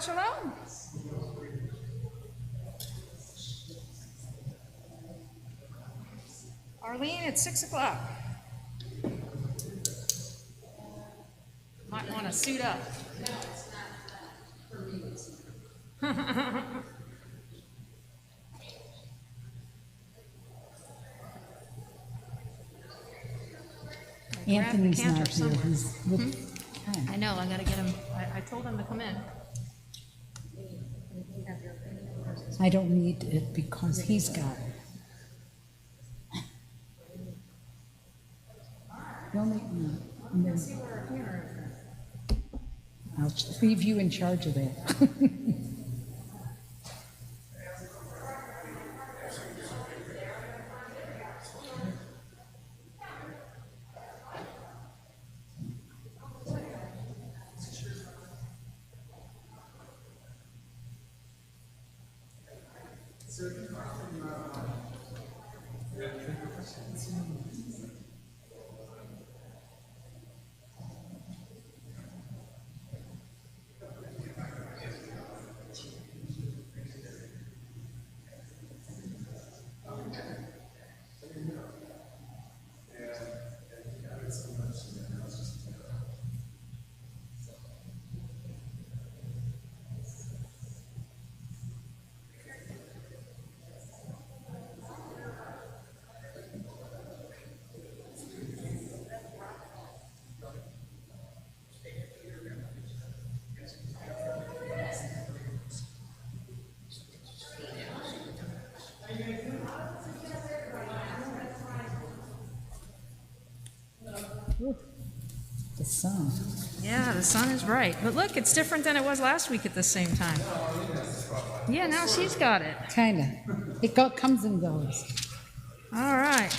Shabbat Shalom. Arlene at 6 o'clock. Might want to suit up. Anthony's not here. He's with I know, I gotta get him, I told him to come in. I don't need it because he's got it. You'll make me. I'll leave you in charge of that. The sun. Yeah, the sun is bright. But look, it's different than it was last week at the same time. Yeah, now she's got it. Kinda. It comes and goes. All right.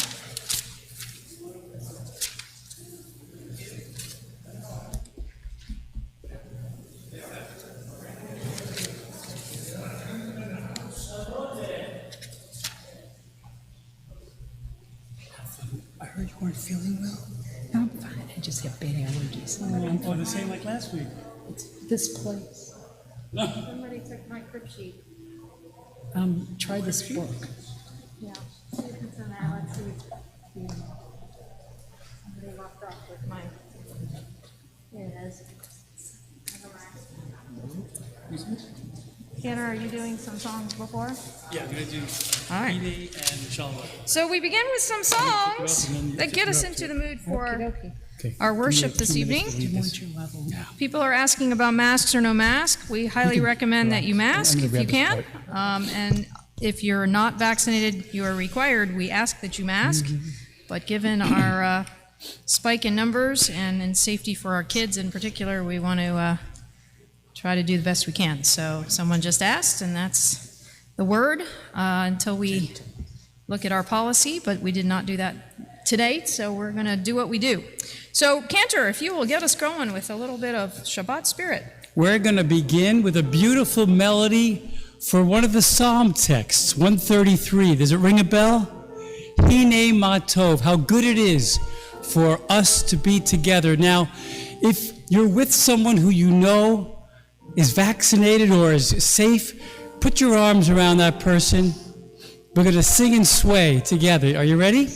I heard you weren't feeling well. No, I'm fine. I just have bad allergies. Oh, the same like last week. It's this place. Somebody took my crib sheet. Try this book. Yeah. See if it's in there. Let's see. Somebody walked off with my. Here it is. Tanner, are you doing some songs before? Yeah, I'm going to do All right. Ede and Shalom. So we begin with some songs that get us into the mood for Okay. our worship this evening. Do you want your level? People are asking about masks or no mask. We highly recommend that you mask if you can. And if you're not vaccinated, you are required. We ask that you mask. But given our spike in numbers and in safety for our kids in particular, we want to try to do the best we can. So someone just asked, and that's the word until we look at our policy. But we did not do that to date, so we're going to do what we do. So, Cantor, if you will get us going with a little bit of Shabbat spirit. We're going to begin with a beautiful melody for one of the psalm texts, 133. Does it ring a bell? Hine ma tov, how good it is for us to be together. Now, if you're with someone who you know is vaccinated or is safe, put your arms around that person. We're going to sing and sway together. Are you ready?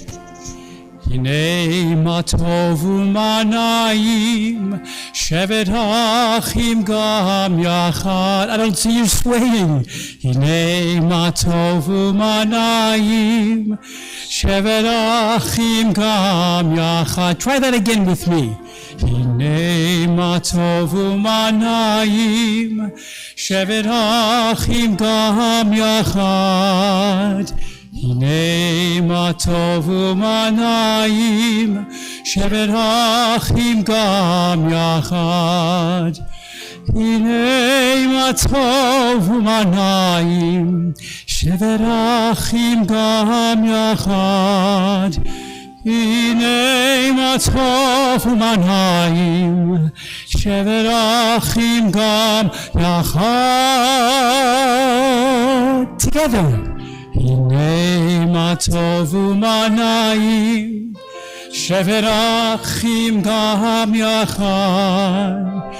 Hinei ma tov u'manayim shevet achim gam yachad. I don't see you swaying. Hinei ma tov u'manayim shevet achim gam yachad. Try that again with me. Hinei ma tov u'manayim shevet achim gam yachad. Hinei ma tov u'manayim shevet achim gam yachad. Hinei ma tov u'manayim shevet achim gam yachad. Hinei ma tov u'manayim shevet achim gam yachad. Together. Hinei ma tov u'manayim shevet achim gam yachad.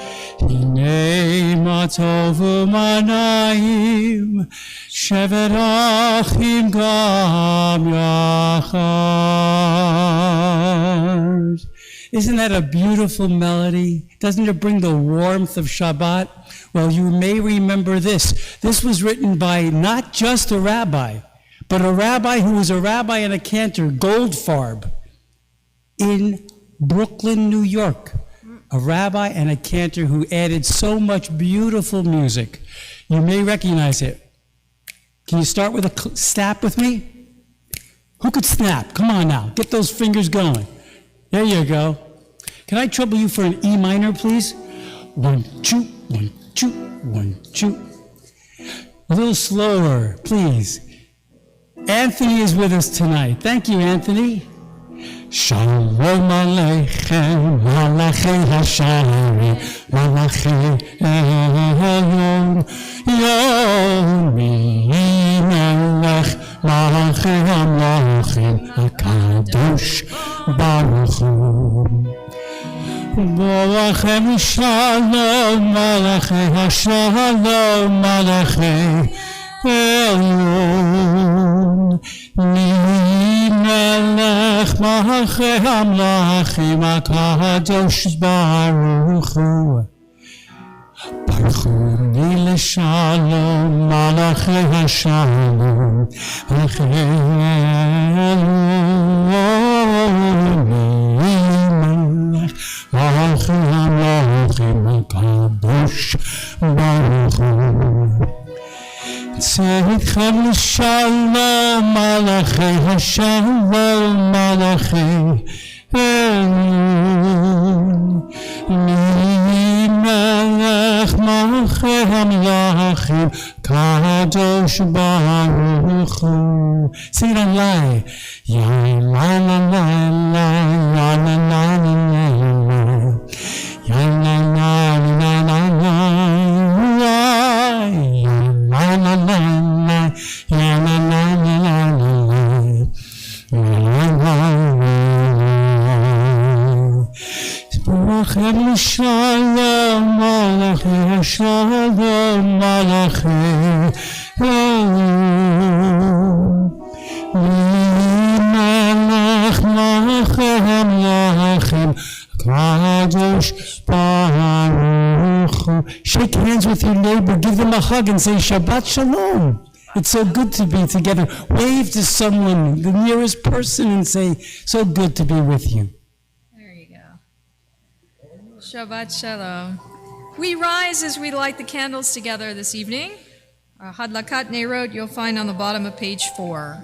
Hinei ma tov u'manayim, shevet achim gam yachad. Isn't that a beautiful melody? Doesn't it bring the warmth of Shabbat? Well, you may remember this. This was written by not just a rabbi, but a rabbi who was a rabbi and a cantor, Goldfarb, in Brooklyn, New York. A rabbi and a cantor who added so much beautiful music. You may recognize it. Can you start with a snap with me? Who could snap? Come on now, get those fingers going. There you go. Can I trouble you for an E minor, please? 1, 2, 1, 2, 1, 2. A little slower, please. Anthony is with us tonight. Thank you, Anthony. Shalom Aleichem, Malachei Hasharim, Malachei Elyon, Yomi Melech, Malachei Hamlachim, HaKadosh Baruch Hu. Malachei Shalom, Malachei Hashalom, Malachei Elyon, Melech Malachei Hamlachim HaKadosh Baruch Hu. Baruch Hu ni l'shalom Malachei Hashalom Malachei Elyon Melech Malachei Hamlachim HaKadosh Baruch Hu. Tzedchem l'shalom, Malachei Hashalom, Malachei Elyon. Melech Malachei Hamlachim, Kadosh Baruch Hu. Sing it on live. Ya la la la la, ya la la la la, ya la la la la la. La la la la, la la la la la, la la la. Malachei Shalom, Malachei Shalom, Malachei Elyon. Melech Malachei Hamlachim, Kadosh Baruch Hu. Shake hands with your neighbor, give them a hug and say Shabbat Shalom. It's so good to be together. Wave to someone, the nearest person, and say, so good to be with you. There you go. Shabbat Shalom. We rise as we light the candles together this evening. Hadlakat Neirot you'll find on the bottom of page 4.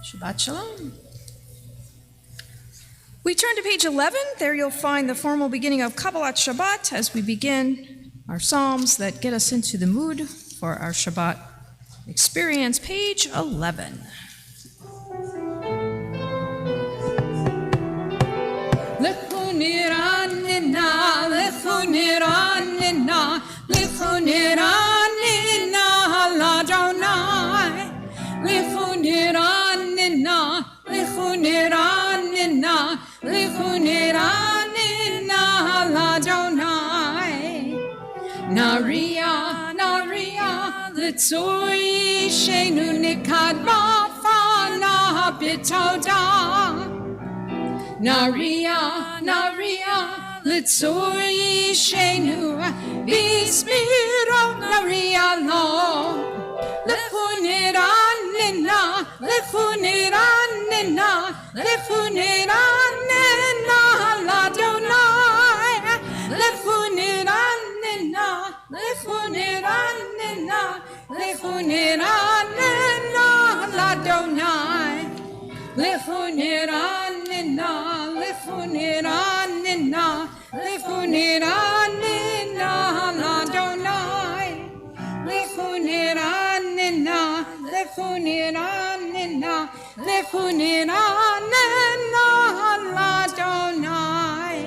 Shabbat Shalom. We turn to page 11. There you'll find the formal beginning of Kabbalat Shabbat as we begin our psalms that get us into the mood for our Shabbat experience. Page 11. Lichuniranina, Adonai. Naria, Naria, Litzui Shenu Nikadma Fana Bitoda. Naria, Naria, Litzui Shenu Bismiro Naria Lo. Lefuniranina, Lefuniranina, Lefuniranina, Ladonai. Lefuniranina, Lefuniranina, Lefuniranina, Ladonai. Lefuniranina, Lefuniranina, Lefuniranina, Ladonai. Lefuniranina, Lefuniranina, Lefuniranina, Ladonai.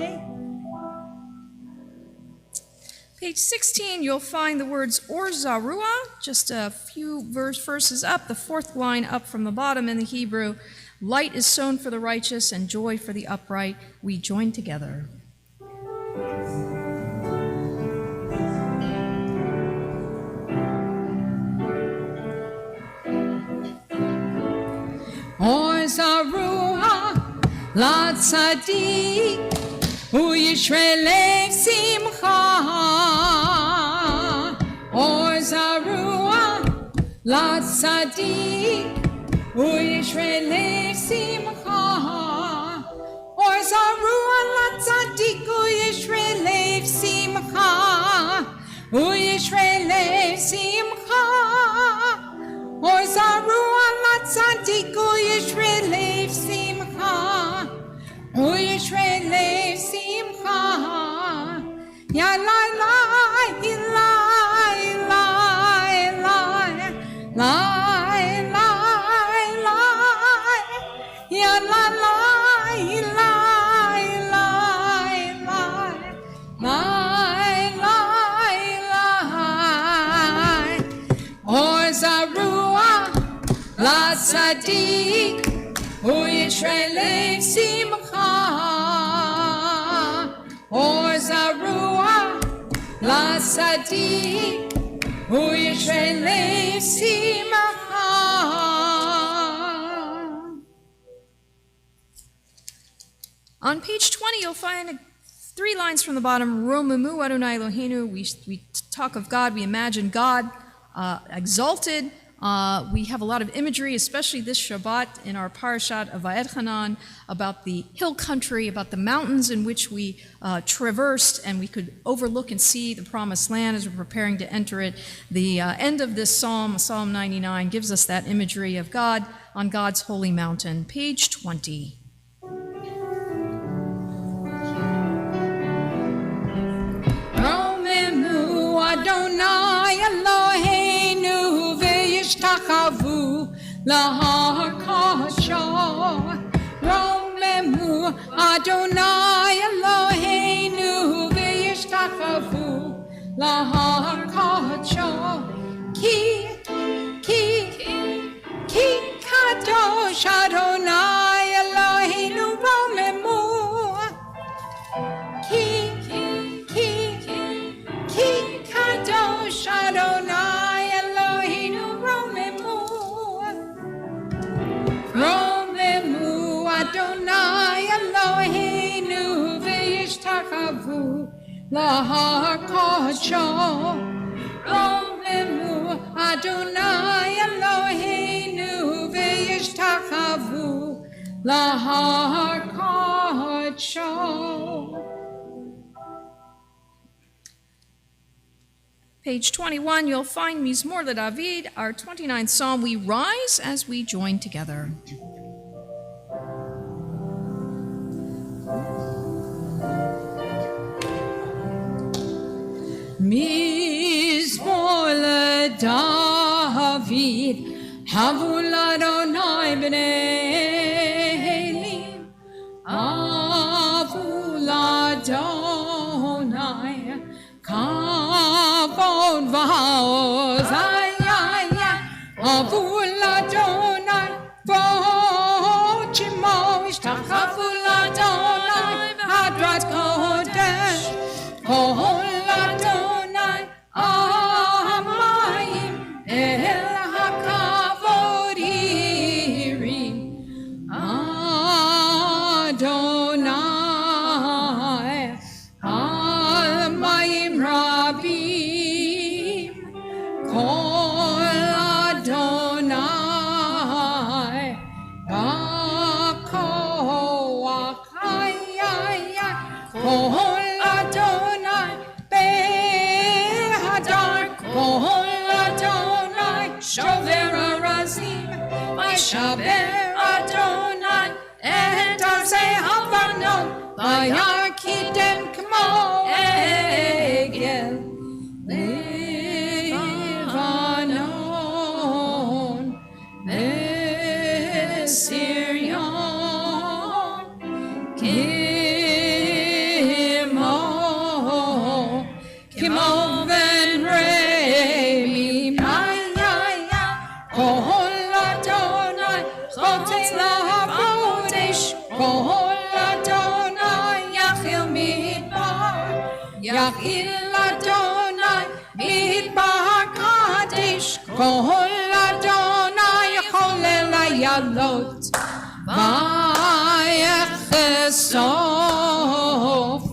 Page 16, you'll find the words Or Zarua, just a few verses up, the fourth line up from the bottom in the Hebrew. Light is sown for the righteous and joy for the upright. We join together. Or Zarua, La Tzadik, Uyishrelev Simcha. Or Zarua, La Tzadik, Uyishrelev Simcha. Or Zarua, La Tzadik, Uyishrelev Simcha. Uyishrelev Simcha. Or Zarua, La Tzadik, Uyishrelev Simcha. Uyishrelev Simcha. Ya la la, la la la la la la. Ya la la la la la la la. Or Zarua, La Tzadik, Uyishrelev Simcha. Or Zarua, La Tzadik, Uyishrelev Simcha. On page 20, you'll find 3 lines from the bottom. Romamu Adonai Eloheinu. We talk of God, we imagine God exalted. We have a lot of imagery, especially this Shabbat in our parashat of Va'etchanan, about the hill country, about the mountains in which we traversed, and we could overlook and see the promised land as we're preparing to enter it. The end of this psalm, Psalm 99, gives us that imagery of God on God's holy mountain. Page 20. Romemu Adonai Eloheinu v'yishtachavu lahar kasha. Romemu Adonai Eloheinu v'yishtachavu lahar kasha. Ki kadosh Adonai Eloheinu romemu. Ki kadosh Adonai Eloheinu romemu. Romemu Adonai Eloheinu v'yishtachavu lahar kasha. Romemu Adonai Eloheinu v'yishtachavu lahar kasha. Page 21, you'll find Mizmor LeDavid, our 29th psalm. We rise as we join together. Mizmor LeDavid, Havu l'Adonai b'nei Elim, Havu l'Adonai, Kavod v'Oz, Havu l'Adonai, v'Shemo, Ishtachavu l'Adonai, Hadrat Kodesh, Kol Adonai Behadar Kol Adonai Shover Arazim Vayshaber Adonai Et Arzei Havanon Vayakidem Kmo Egel Levanon Vesirion Kimo Ben Remi Maya Kol Adonai Chotes Lavodesh Kol Adonai Yachil Midbar Yachil Adonai Midbar Kadesh Kol Adonai Cholel Ayalot Vayechesof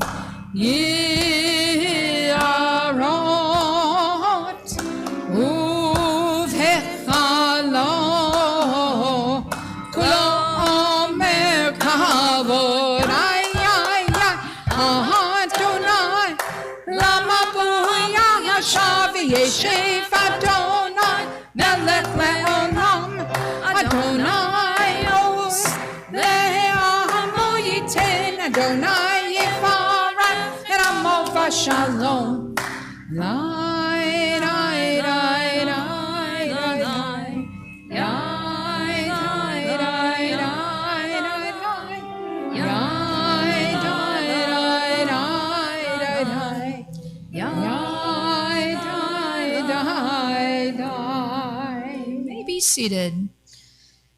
Yirarot Uvhechalo Kulo Omer Kavod Adonai Lama Buya Yashav Yeshev Adonai Melech Leolam Adonai Os Le'amo Yiten Adonai Yefaran Eramo Vashalom Lai Lai Lai Lai Lai Lai Yai Lai Lai Lai Lai Lai Yai Lai Lai Lai Lai Lai Yai Lai Lai. May be seated.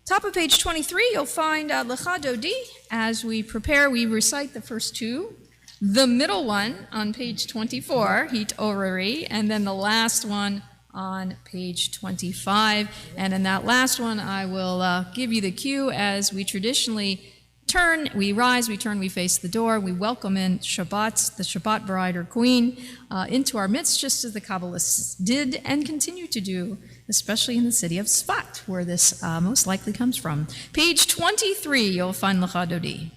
Top of page 23, you'll find Lecha Dodi. As we prepare, we recite the first two. The middle one on page 24, Hit Orari, and then the last one on page 25. And in that last one, I will give you the cue as we traditionally turn, we rise, we turn, we face the door, we welcome in Shabbat, the Shabbat bride or queen, into our midst, just as the Kabbalists did and continue to do, especially in the city of Tzfat, where this most likely comes from. Page 23, you'll find Lecha Dodi.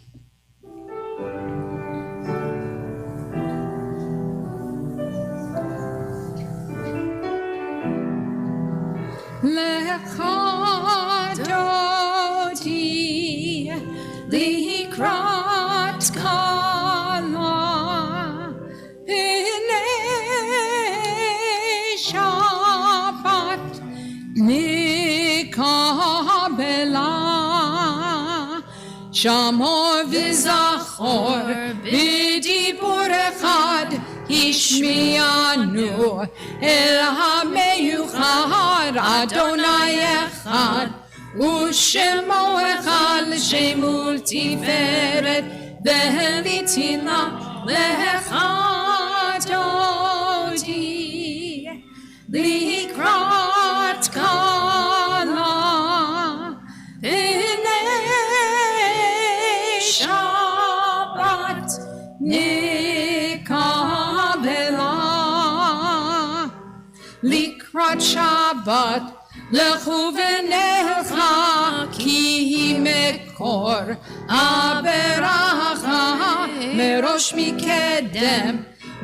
Lecha Dodi Likrat Kala B'nei Shabbat Nikabela Shamor v'zachor b'dibur echad Hishmianu El HaMeyuchad Adonai Echad Ushemo Echad L'Shemul Tiferet V'Litina Lecha Dodi Likrat Kala B'nei Shabbat Nikabela Likrat Shabbat Lechu v'necha ki mekor aberacha merosh mikedem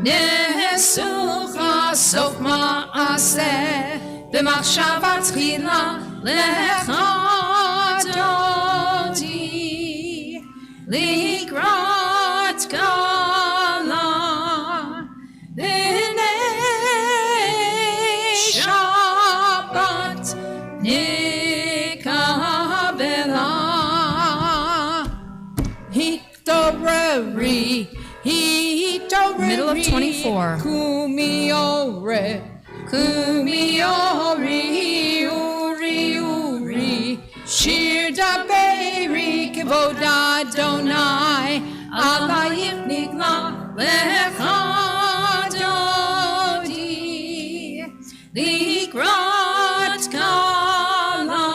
nesucha sof ma'aseh b'machshava tchila lecha dodi likrat kala b'nei Shabbat Nikabela Hitorari Middle of 24. Kumiore Uri Shir Daberi Kevod Adonai Alayim Nigla Lecha Dodi Likrat Kala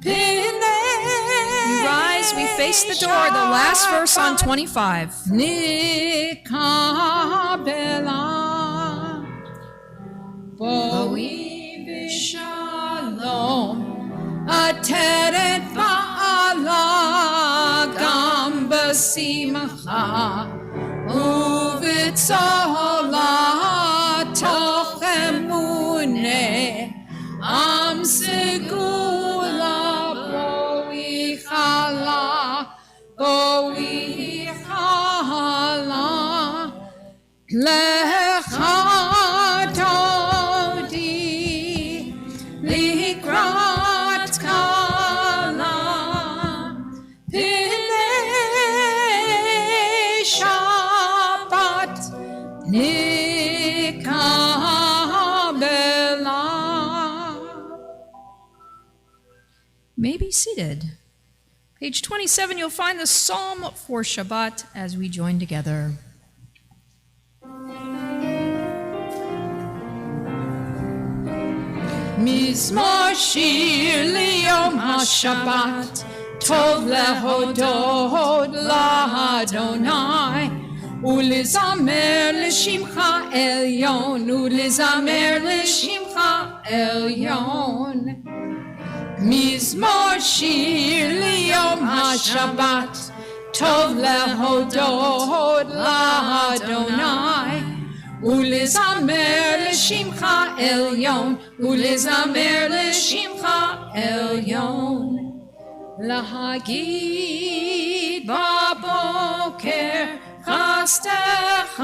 We rise, we face the door, the last verse on 25. Nikabela Boi b'shalom Ateret ba'ala Gam בשמחה ובצהלה תוך אמונה עם סגולה בואי חלה בואי חלה לך תודי לקראת כלה פני שבת נקבלה. May be seated. Page 27, you'll find the Psalm for Shabbat as we join together. מזמור שיר ליום השבת, טוב להודות לאדוני, ולזמר לשמך עליון, ולזמר לשמך עליון. מזמור שיר ליום השבת, טוב להודות לאדוני, ולזמר לשמך עליון, ולזמר לשמך עליון. להגיד בבוקר חסדך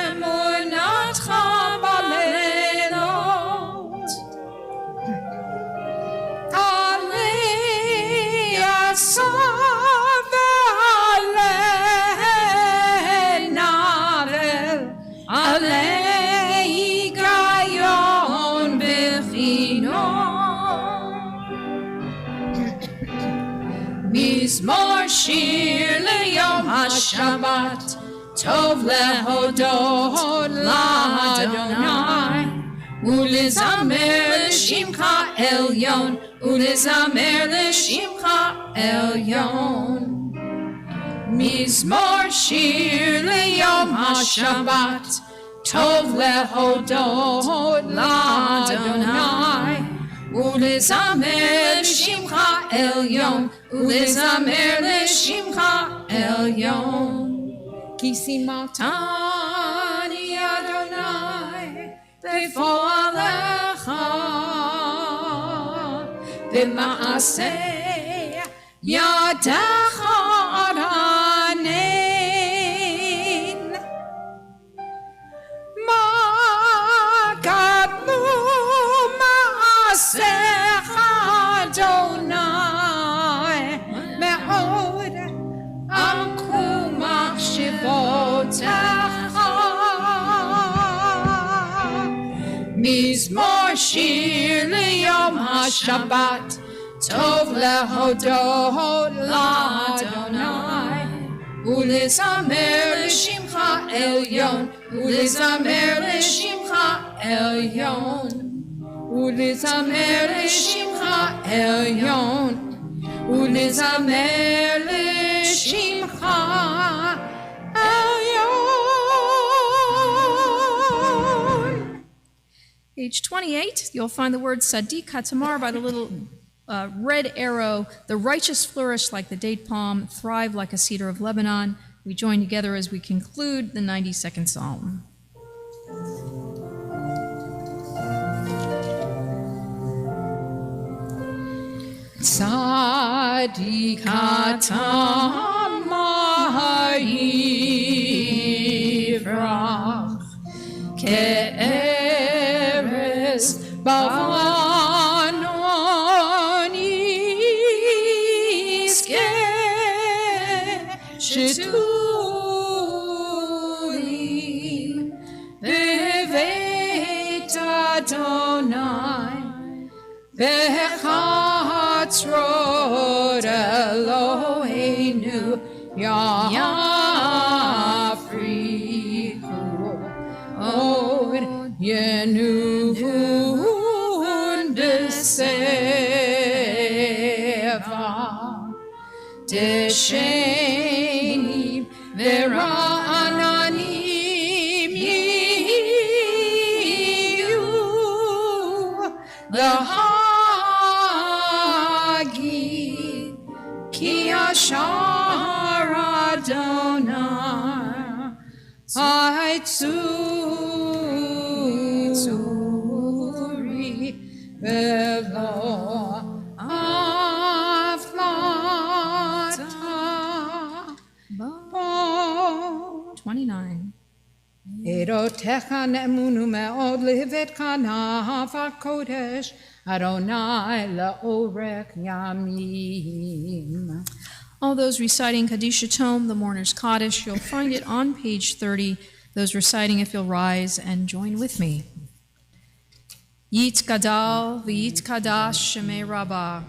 ואמונתך בלילות, עלי עשור ועלי נבל, עלי היגיון בחינוך. מזמור שיר ליום השבת, טוב להודות לאדוני, ולזמר לשמך עליון, ולזמר לשמך עליון. מזמור שיר ליום השבת, טוב להודות לאדוני, ולזמר לשמך עליון, ולזמר לשמך עליון. כי שימחתני אדוני בפועלך, במעשה ידך ארנן. מה גדלו מעשיך אדוני, מאוד עמקו מחשבותיך. מזמור שיר ליום השבת, טוב להודות לאדוני, ולזמר לשמך עליון, ולזמר לשמך עליון, ולזמר לשמך עליון, ולזמר לשמך עליון. Page 28, you'll find the word Sadiq Hatamar by the little red arrow. The righteous flourish like the date palm, thrive like a cedar of Lebanon. We join together as we conclude the 92nd Psalm. Sadiq Hatamar yivrach ke'eres bavanon yizkeh shetuli beveit Adonai bechatzrot Eloheinu yafrichu od yenuvun beseva deshenim vera'ananim yiyu the Yashar Adonai Aitzuri Velo Aflata 29. Erotecha ne'emunu me'od livet kana v'kodesh Adonai la'orech yamim. All those reciting Kaddish Tome, the Mourner's Kaddish, you'll find it on page 30. Those reciting, if you'll rise and join with me. Yit Gadal v'yit Kadash Shemei Rabbah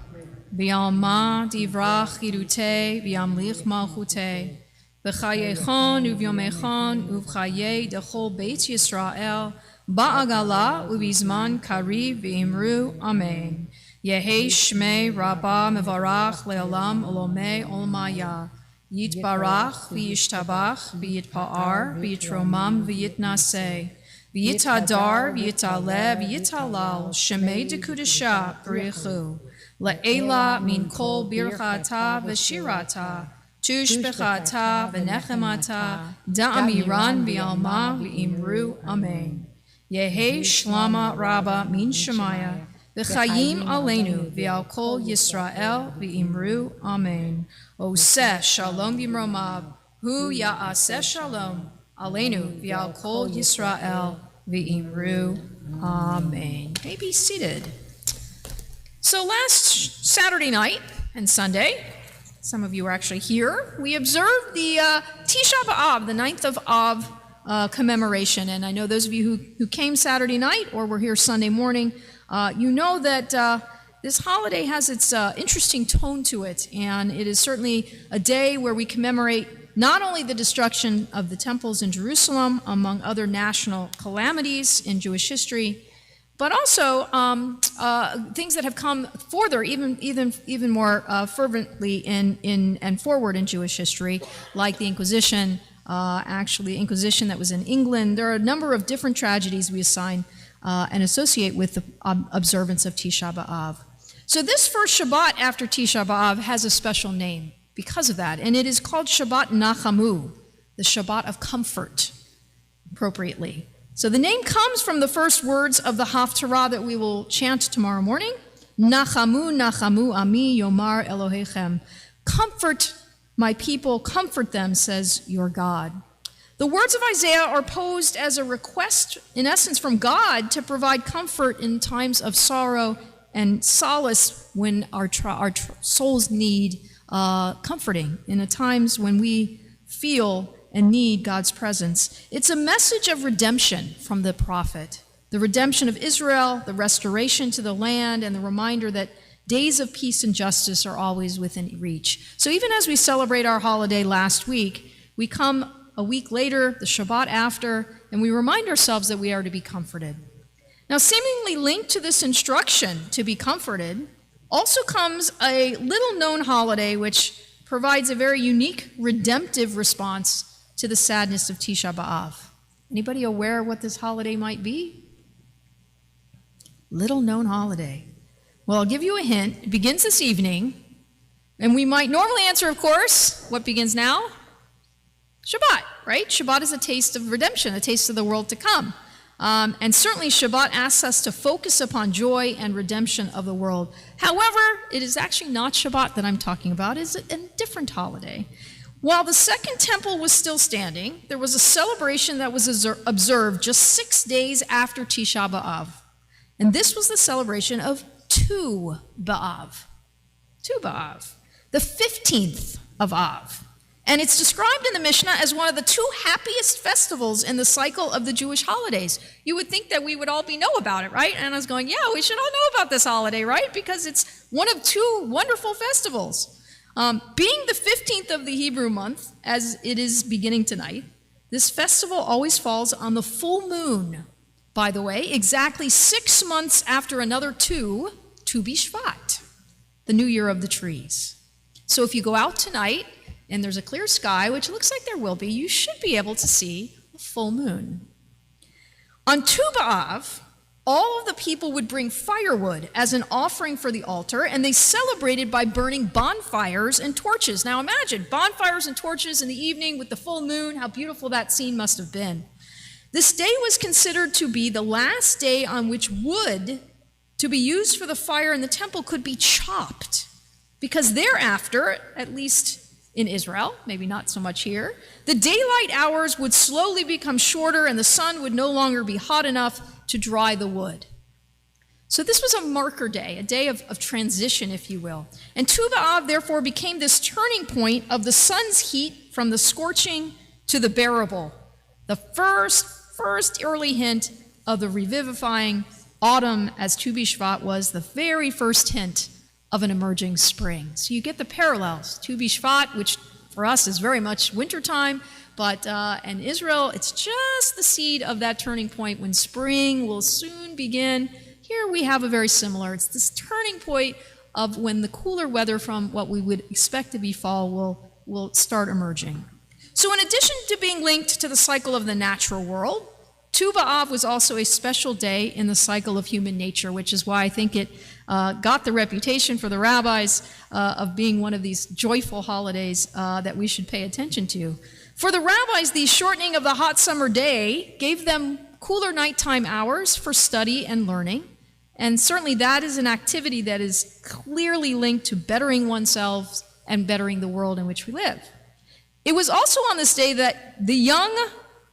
v'yalma divrach chirute v'yamlich malchute v'chayechon uvyomechon uvchaye dechol Beit Yisrael ba'agala uvizman kariv v'imru amen. Yehi Shmei Rabbah mevarach le'olam olomei olmaya. Yitbarach v'yishtabach v'yitpa'ar v'yitromam v'yitnaseh v'yitadar v'yitale v'yitalal Shemei dekudesha b'richu le'ela min kol birchata v'shirata tushbechata v'nechemata da'amiran v'alma v'imru amen. Yehi Shlama Rabbah min Shemaya V'chayim aleinu v'al kol Yisrael v'imru amen. Oseh shalom b'mromav hu ya'aseh shalom aleinu v'al kol Yisrael v'imru amen. You may be seated. So last Saturday night and Sunday, some of you are actually here, we observed the Tisha B'Av, the 9th of Av commemoration. And I know those of you who came Saturday night or were here Sunday morning, you know that this holiday has its interesting tone to it, and it is certainly a day where we commemorate not only the destruction of the temples in Jerusalem, among other national calamities in Jewish history, but also things that have come further, even more fervently and forward in Jewish history, like the Inquisition, Inquisition that was in England. There are a number of different tragedies we assign and associate with the observance of Tisha B'Av. So this first Shabbat after Tisha B'Av has a special name because of that, and it is called Shabbat Nachamu, the Shabbat of comfort, appropriately. So the name comes from the first words of the Haftarah that we will chant tomorrow morning. Nachamu, Nachamu, Ami, Yomar Elohechem. Comfort my people, comfort them, says your God. The words of Isaiah are posed as a request, in essence, from God to provide comfort in times of sorrow and solace when our souls need comforting, in the times when we feel and need God's presence. It's a message of redemption from the prophet, the redemption of Israel, the restoration to the land, and the reminder that days of peace and justice are always within reach. So even as we celebrate our holiday last week, we come a week later, the Shabbat after, and we remind ourselves that we are to be comforted. Now, seemingly linked to this instruction to be comforted, also comes a little-known holiday which provides a very unique redemptive response to the sadness of Tisha B'Av. Anybody aware what this holiday might be? Little-known holiday. Well, I'll give you a hint. It begins this evening, and we might normally answer, of course, what begins now? Shabbat, right? Shabbat is a taste of redemption, a taste of the world to come. And certainly Shabbat asks us to focus upon joy and redemption of the world. However, it is actually not Shabbat that I'm talking about. It's a different holiday. While the second temple was still standing, there was a celebration that was observed just 6 days after Tisha B'Av. And this was the celebration of Tu B'Av. Tu B'Av, the 15th of Av. And it's described in the Mishnah as one of the 2 happiest festivals in the cycle of the Jewish holidays. You would think that we would all know about it, right? And I was going, yeah, we should all know about this holiday, right? Because it's one of 2 wonderful festivals. Being the 15th of the Hebrew month, as it is beginning tonight, this festival always falls on the full moon, by the way, exactly 6 months after another Tu B'Shvat, the new year of the trees. So if you go out tonight, and there's a clear sky, which looks like there will be, you should be able to see a full moon. On Tu B'Av, all of the people would bring firewood as an offering for the altar, and they celebrated by burning bonfires and torches. Now imagine bonfires and torches in the evening with the full moon, how beautiful that scene must have been. This day was considered to be the last day on which wood to be used for the fire in the temple could be chopped, because thereafter, at least in Israel, maybe not so much here, the daylight hours would slowly become shorter and the sun would no longer be hot enough to dry the wood. So this was a marker day, a day of transition, if you will. And Tu B'Av, therefore, became this turning point of the sun's heat from the scorching to the bearable, the first early hint of the revivifying autumn, as Tu B'Shvat was the very first hint of an emerging spring. So you get the parallels. Tu B'Shvat, which for us is very much wintertime, but in Israel, it's just the seed of that turning point when spring will soon begin. Here we have a very similar. It's this turning point of when the cooler weather from what we would expect to be fall will start emerging. So in addition to being linked to the cycle of the natural world, Tu B'Av was also a special day in the cycle of human nature, which is why I think it got the reputation for the rabbis of being one of these joyful holidays that we should pay attention to. For the rabbis, the shortening of the hot summer day gave them cooler nighttime hours for study and learning, and certainly that is an activity that is clearly linked to bettering oneself and bettering the world in which we live. It was also on this day that the young,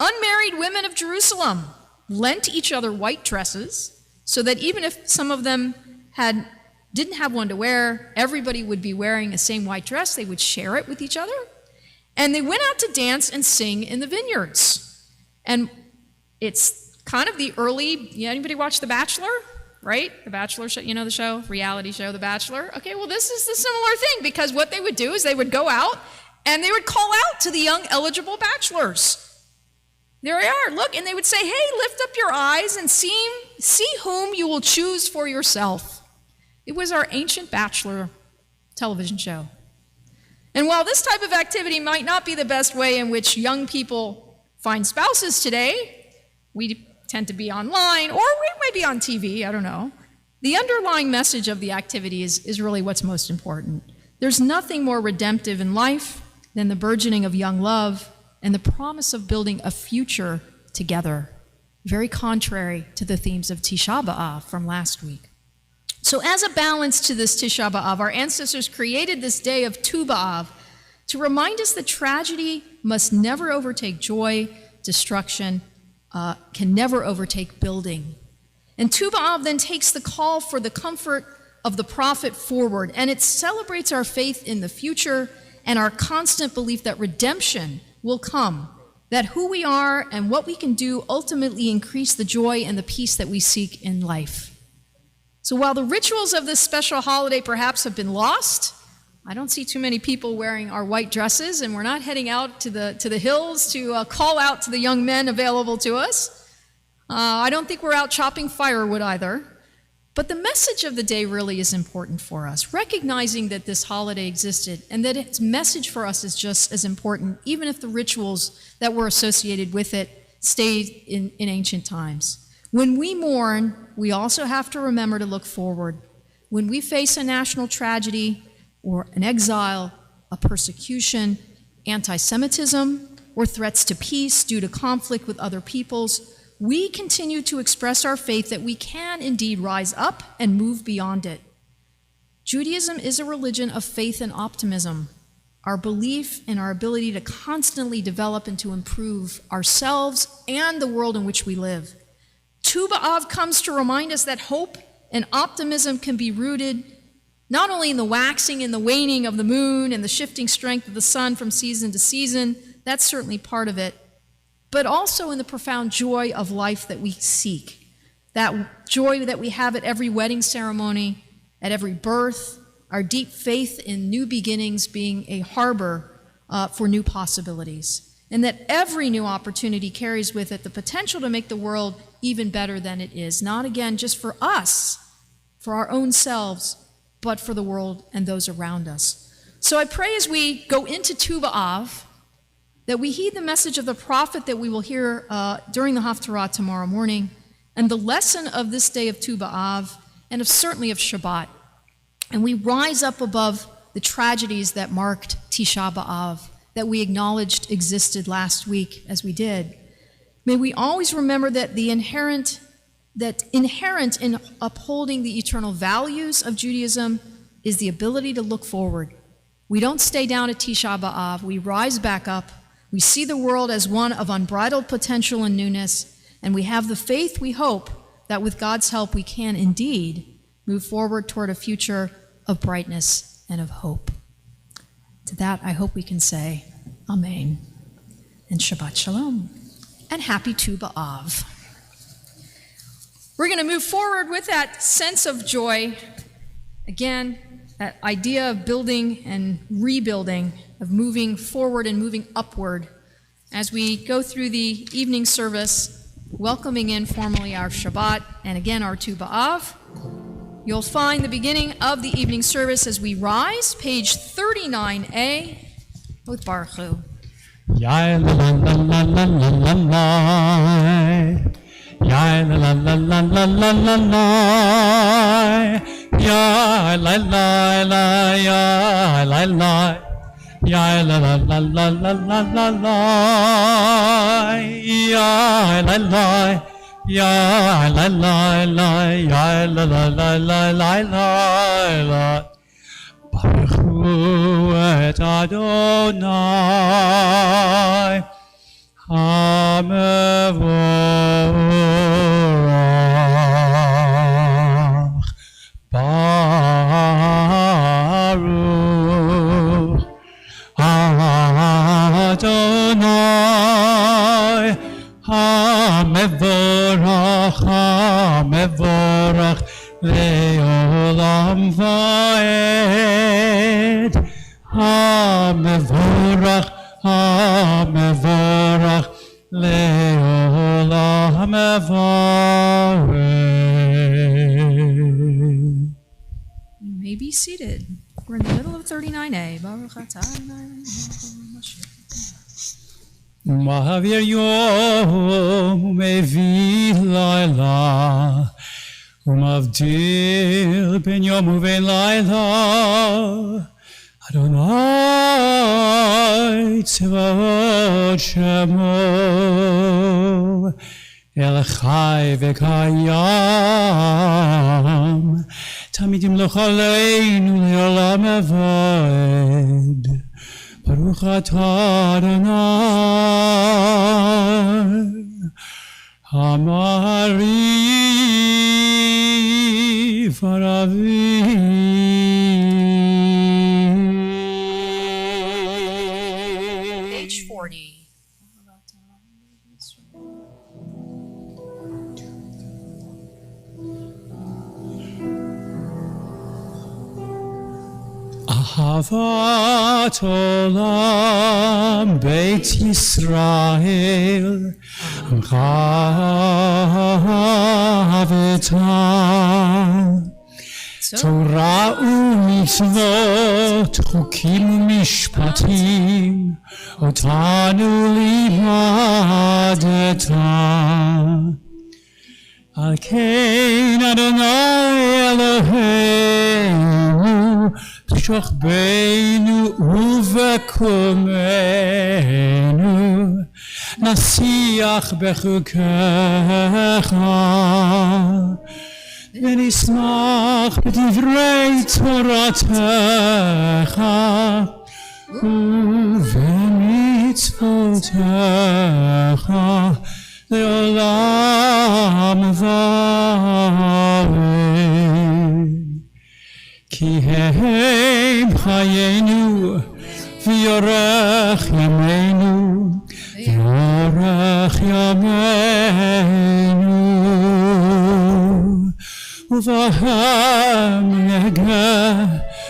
unmarried women of Jerusalem lent each other white dresses, so that even if some of them didn't have one to wear, everybody would be wearing the same white dress. They would share it with each other. And they went out to dance and sing in the vineyards. And it's kind of the early, anybody watch The Bachelor? Right? The Bachelor show, you know the show? Reality show, The Bachelor? Okay, well this is the similar thing, because what they would do is they would go out and they would call out to the young eligible bachelors. There they are, look, and they would say, hey, lift up your eyes and see whom you will choose for yourself. It was our ancient Bachelor television show. And while this type of activity might not be the best way in which young people find spouses today, we tend to be online, or we might be on TV, I don't know. The underlying message of the activity is really what's most important. There's nothing more redemptive in life than the burgeoning of young love and the promise of building a future together, very contrary to the themes of Tisha B'Av from last week. So as a balance to this Tisha B'Av, our ancestors created this day of Tu B'Av to remind us that tragedy must never overtake joy, destruction can never overtake building. And Tu B'Av then takes the call for the comfort of the prophet forward, and it celebrates our faith in the future and our constant belief that redemption will come, that who we are and what we can do ultimately increase the joy and the peace that we seek in life. So while the rituals of this special holiday perhaps have been lost, I don't see too many people wearing our white dresses, and we're not heading out to the hills to call out to the young men available to us. I don't think we're out chopping firewood either. But the message of the day really is important for us, recognizing that this holiday existed and that its message for us is just as important, even if the rituals that were associated with it stayed in ancient times. When we mourn, we also have to remember to look forward. When we face a national tragedy or an exile, a persecution, anti-Semitism, or threats to peace due to conflict with other peoples, we continue to express our faith that we can indeed rise up and move beyond it. Judaism is a religion of faith and optimism, our belief in our ability to constantly develop and to improve ourselves and the world in which we live. Tu B'Av comes to remind us that hope and optimism can be rooted not only in the waxing and the waning of the moon and the shifting strength of the sun from season to season, that's certainly part of it, but also in the profound joy of life that we seek, that joy that we have at every wedding ceremony, at every birth, our deep faith in new beginnings being a harbor for new possibilities, and that every new opportunity carries with it the potential to make the world even better than it is, not again just for us, for our own selves, but for the world and those around us. So I pray as we go into Tu B'Av that we heed the message of the prophet that we will hear during the Haftarah tomorrow morning, and the lesson of this day of Tu B'Av, and certainly of Shabbat. And we rise up above the tragedies that marked Tisha B'Av, that we acknowledged existed last week as we did. May we always remember that inherent in upholding the eternal values of Judaism is the ability to look forward. We don't stay down at Tisha B'Av, we rise back up, we see the world as one of unbridled potential and newness, and we have the faith, we hope, that with God's help we can indeed move forward toward a future of brightness and of hope. To that, I hope we can say Amen, and Shabbat Shalom, and Happy Tu B'Av. We're going to move forward with that sense of joy. Again, that idea of building and rebuilding, of moving forward and moving upward as we go through the evening service, welcoming in formally our Shabbat and again our Tu B'Av. You'll find the beginning of the evening service as we rise, page 39a, with Baruch Hu. Ya la la la la la la la la. Ya la la la la la la la la. Ya la la la ya la la. Ya la la la la la la la la. Ya la la. Ya la la la ya la la la la la la. Baruch Hu et Adonai HaMevorach. Baruch Adonai HaMevorach, HaMevorach le'olam va'ed. HaMevorach, HaMevorach le'olam va'ed. You may be seated. We're in the middle of 39a. Baruch atah Adonai. Ma'avir yom u'mevih laila, u'mavdil ben yom u'ben laila. Adonai tzvaot shemo, el chai v'kayam, tamid yimloch aleinu le'olam avad. Baruch atah Adonai Hamariv Haravi. Page 40. Ahavat olam Beit Yisrael Chaveta Torah u'mitzvot chukim u'mishpatim otanu limadeta. Al kein Adonai Eloheinu Shoch beinu uvekumenu Nasiach bechukecha V'nismach b'divrei Toratecha U'v'mitzvotecha Le'olam va'ed. Ki hem chayenu v'yorech yameinu v'yorech yameinu uvahem yegeh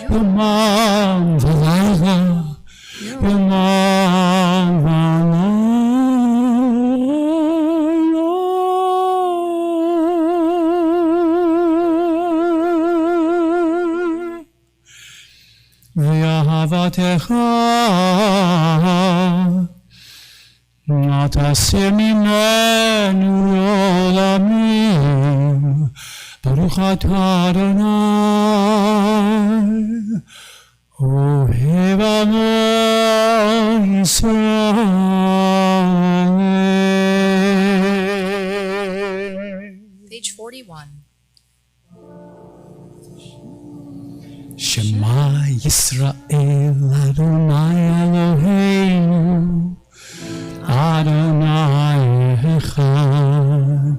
yomam v'layla yomam v'layla. V'yahavatecha תסיר ממנו עולמים. ברוך אתה אדוני, אוהב עמו ישראל. Page 41. שמע ישראל אדוני אלוהינו אדוני אחד.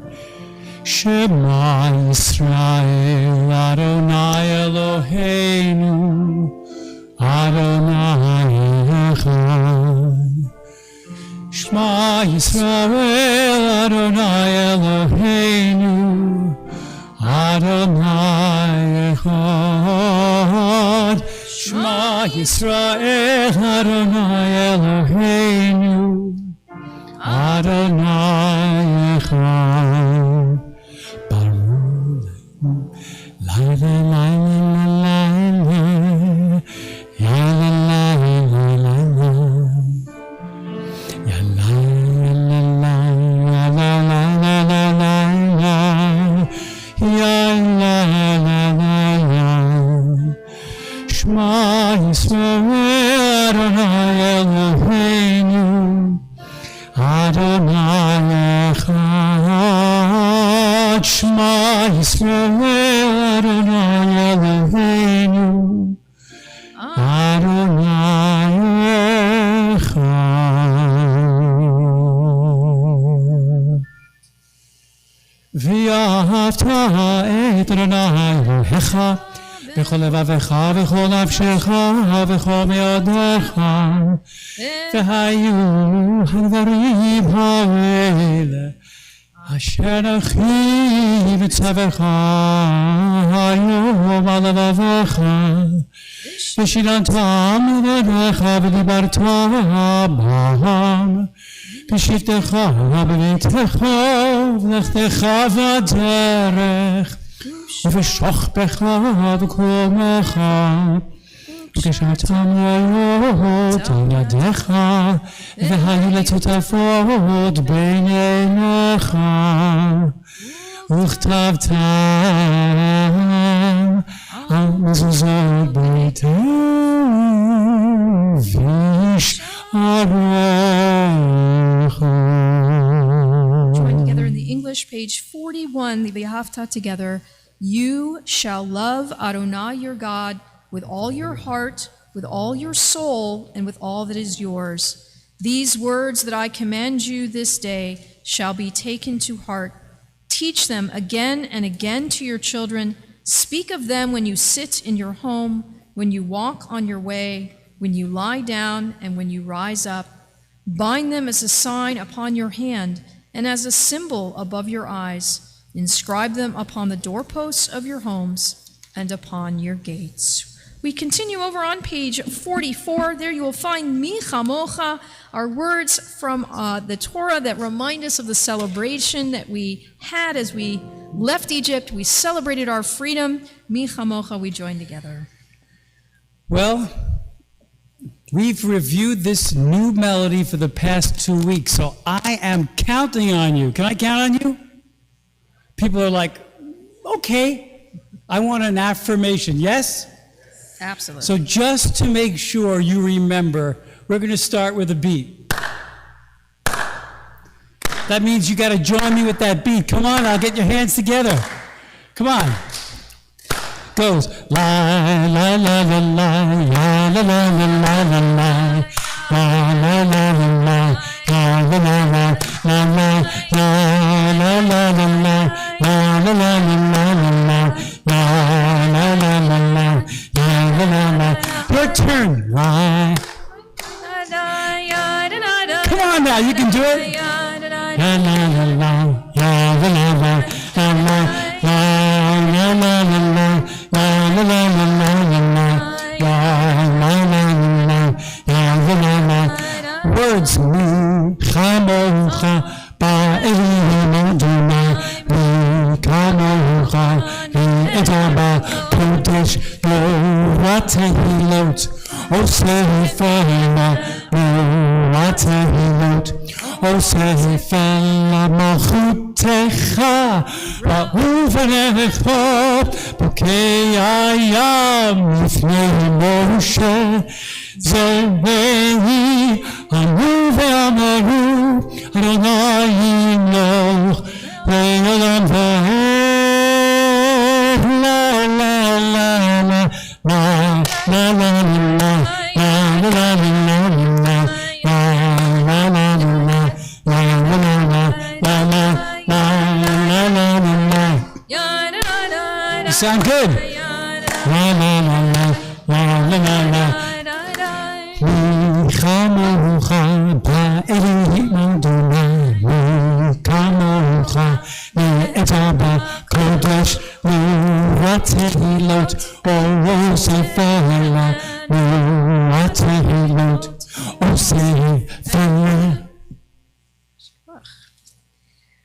שמע ישראל אדוני אלוהינו אדוני אחד. שמע ישראל אדוני אלוהינו אדוני אחד. שמע ישראל אדוני אלוהינו אדוני אחד. ברוך לילה לילה לילה לילה שמע ישראל אדוני אלוהינו אדוני אחד. שמע ישראל אדוני אלוהינו אדוני אחד. ואהבת את אדוני אלוהיך בכל לבבך וכל נפשך וכל מאודיך. והיו הדברים האלה אשר אנוכי מצווך היום על לבבך, ושיננתם לבניך ודיברת בם בשבתך ובביתך ובלכתך בדרך ובשוכבך ובקומך, וקשרתם להיות על ידיך והיו לטוטפות בין עיניך, וכתבתם על מזוזות ביתך וישעריך. Join together in the English, page 41, the V'ahavta together. You shall love Adonai your God with all your heart, with all your soul, and with all that is yours. These words that I command you this day shall be taken to heart. Teach them again and again to your children. Speak of them when you sit in your home, when you walk on your way, when you lie down, and when you rise up. Bind them as a sign upon your hand and as a symbol above your eyes. Inscribe them upon the doorposts of your homes and upon your gates. We continue over on page 44. There you will find Mi Chamocha, our words from the Torah that remind us of the celebration that we had as we left Egypt. We celebrated our freedom. Mi Chamocha, we join together. Well, we've reviewed this new melody for the past 2 weeks, so I am counting on you. Can I count on you? People are like, okay, I want an affirmation. Yes? Absolutely. So just to make sure you remember, we're going to start with a beat. That means you got to join me with that beat. Come on, I'll get your hands together. Come on. Goes la la la la la la la la la la la la la la la la your turn. Come on now, you can do it. Words mi chamocha ba'elim Adonai mi kamocha etaba kodesh lo ratehilot osefema lo ratehilot עושה פלא מלכותך, ובנך בוקע ים לפני משה. זה והיא ענו ואמרו, אדוני ימלוך לעולם ועד. לה לה לה לה לה לה לה You sound good. La la la la la la la la. כמוך באלים אדוני, כמוך נאתה בקודש, נורת תהילות, עושה פלא, נורת תהילות, עושה פלא.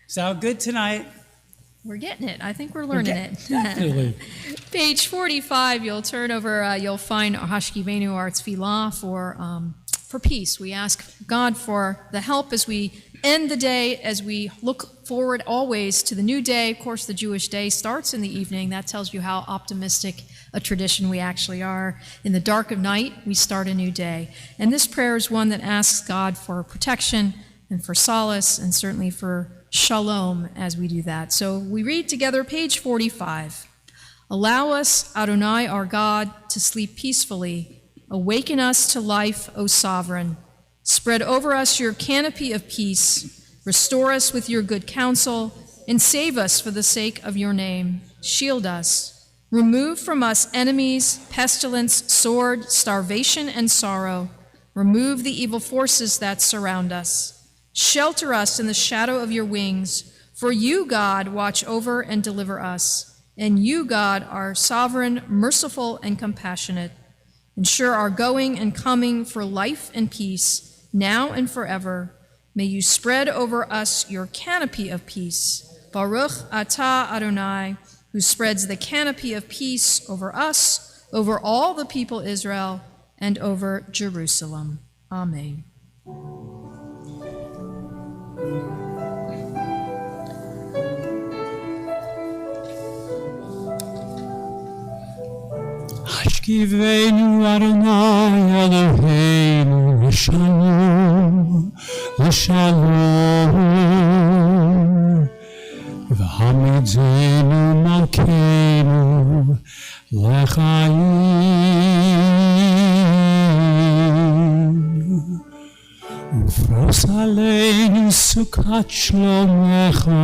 Sound good tonight? We're getting it. I think we're learning it. Definitely. Page 45, you'll turn over, you'll find Hashkivenu, our tefillah for peace. We ask God for the help as we end the day, as we look forward always to the new day. Of course, the Jewish day starts in the evening. That tells you how optimistic a tradition we actually are. In the dark of night, we start a new day. And this prayer is one that asks God for protection and for solace and certainly for shalom as we do that. So we read together page 45. Allow us, Adonai our God, to sleep peacefully. Awaken us to life, O Sovereign. Spread over us your canopy of peace. Restore us with your good counsel, and save us for the sake of your name. Shield us. Remove from us enemies, pestilence, sword, starvation, and sorrow. Remove the evil forces that surround us. Shelter us in the shadow of your wings, for you, God, watch over and deliver us. And you, God, are sovereign, merciful, and compassionate. Ensure our going and coming for life and peace, now and forever. May you spread over us your canopy of peace. Baruch atah Adonai, who spreads the canopy of peace over us, over all the people Israel, and over Jerusalem. Amen. Hashkivenu Adonai Eloheinu l'shalom, l'shalom. V'hamidzenu malkeinu l'chaim. Ufros aleinu sukat shlomecha,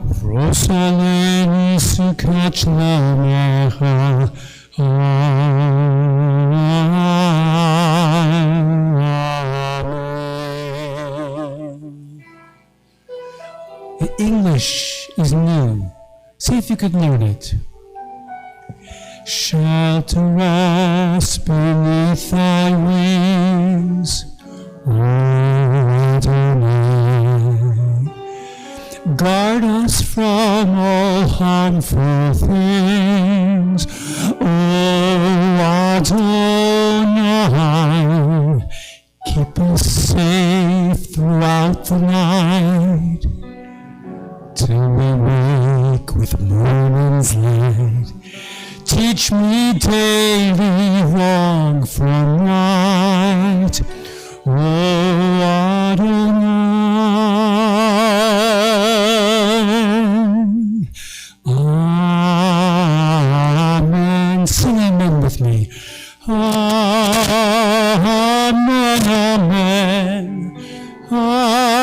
ufros aleinu sukat shlomecha. The English is new. See if you could learn it. Shelter us beneath thy wings, Adonai. Guard us from all harmful things, O Adonai. Keep us safe throughout the night, till we wake with morning's light. Teach me daily wrong from right, O Adonai. Amen. Sing amen with me. Amen, amen. Amen,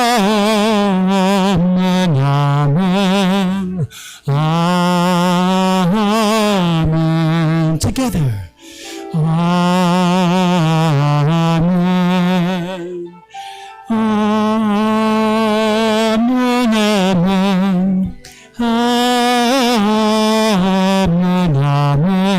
amen. Amen. Together. Amen. Amen, amen. Amen, amen.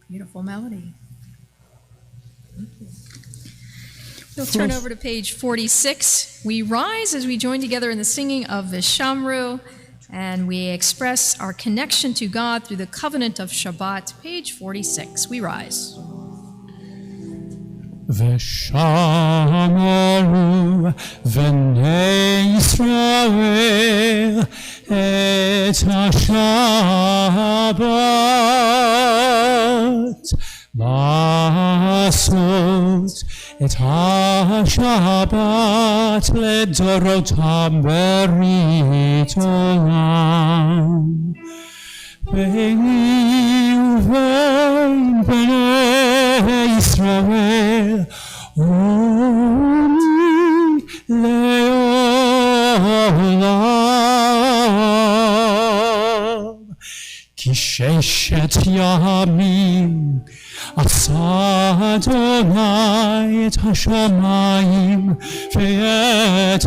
Beautiful melody. We'll turn over to page 46. We rise as we join together in the singing of Vishamru, and we express our connection to God through the covenant of Shabbat. Page 46. We rise. ושמרו בני ישראל את השבת לעשות את השבת לדורותם ברית עולם ביני ובין בני ישראל עוני לעולם כי ששת ימים עשה אדוני את השמיים ואת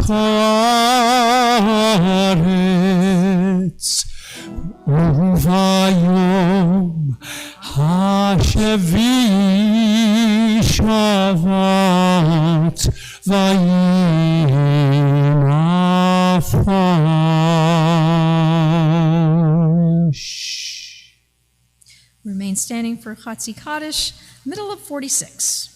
הארץ וביום השביעי שבת וינפש. Remain standing for Chatzi Kaddish, middle of 46.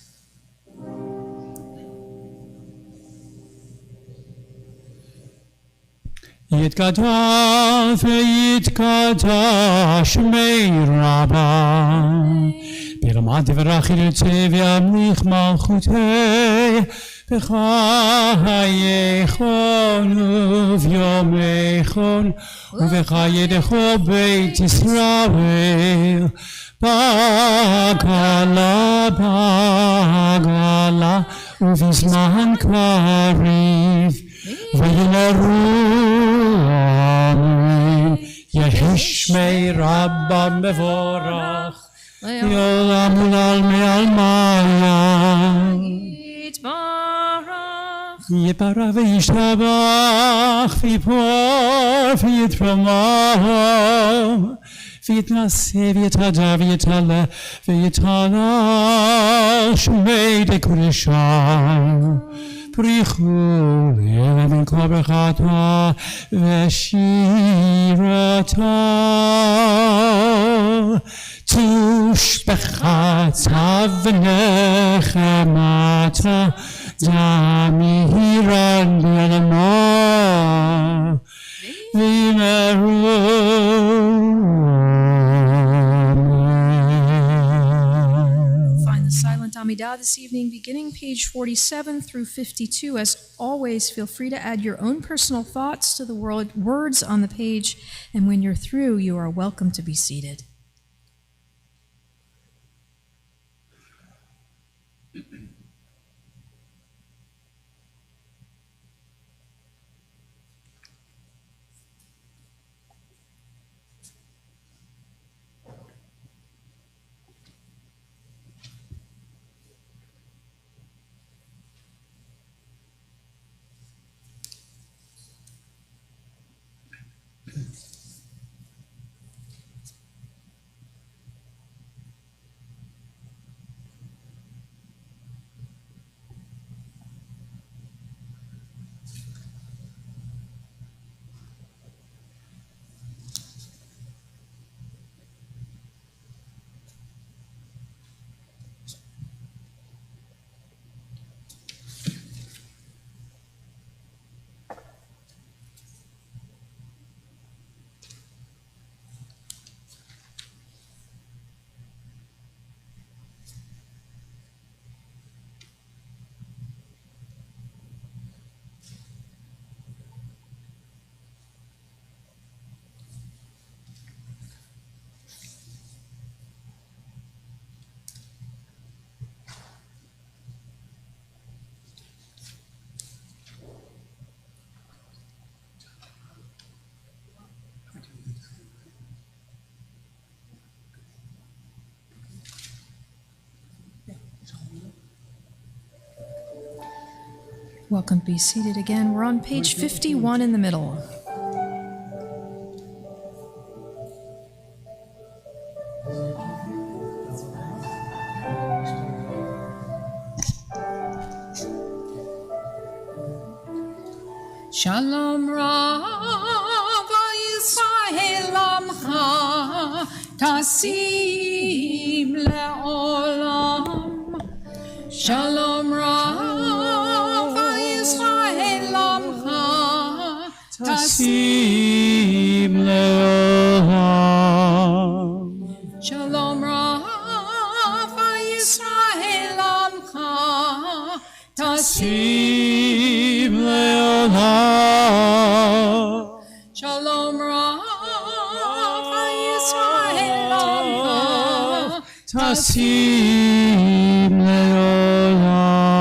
יתגדל ויתקדש שמי רבה ברמת דברך ירצה וימליך מלכותי בחייכון וביומייכון ובחייכו בית ישראל בגלה ובזמן קריב וינרו אמן יהי שמי רבם מבורך לעולם ולעלמי עלמיים יתברך וישתבח ויפור ויתרומם ויתנשא ויתהדר ויתעלה ויתעלה שמי דקודשם פריחו לבן כל ברכתה ושירתה תושבחה ונחמתה דמירן לעלמה Find the silent Amidah this evening, beginning page 47 through 52. As always, feel free to add your own personal thoughts to the words on the page, and when you're through, you are welcome to be seated. Welcome to be seated again. We're on page 51 in the middle. Shalom Rav Yisrael Amcha Tasim Le'olam. Shalom Rav Yisrael Amcha Tasim le'olam. Shalom Rav Yisrael Amcha Tasim le'olam. Shalom Rav Yisrael Amcha Tasim le'olam.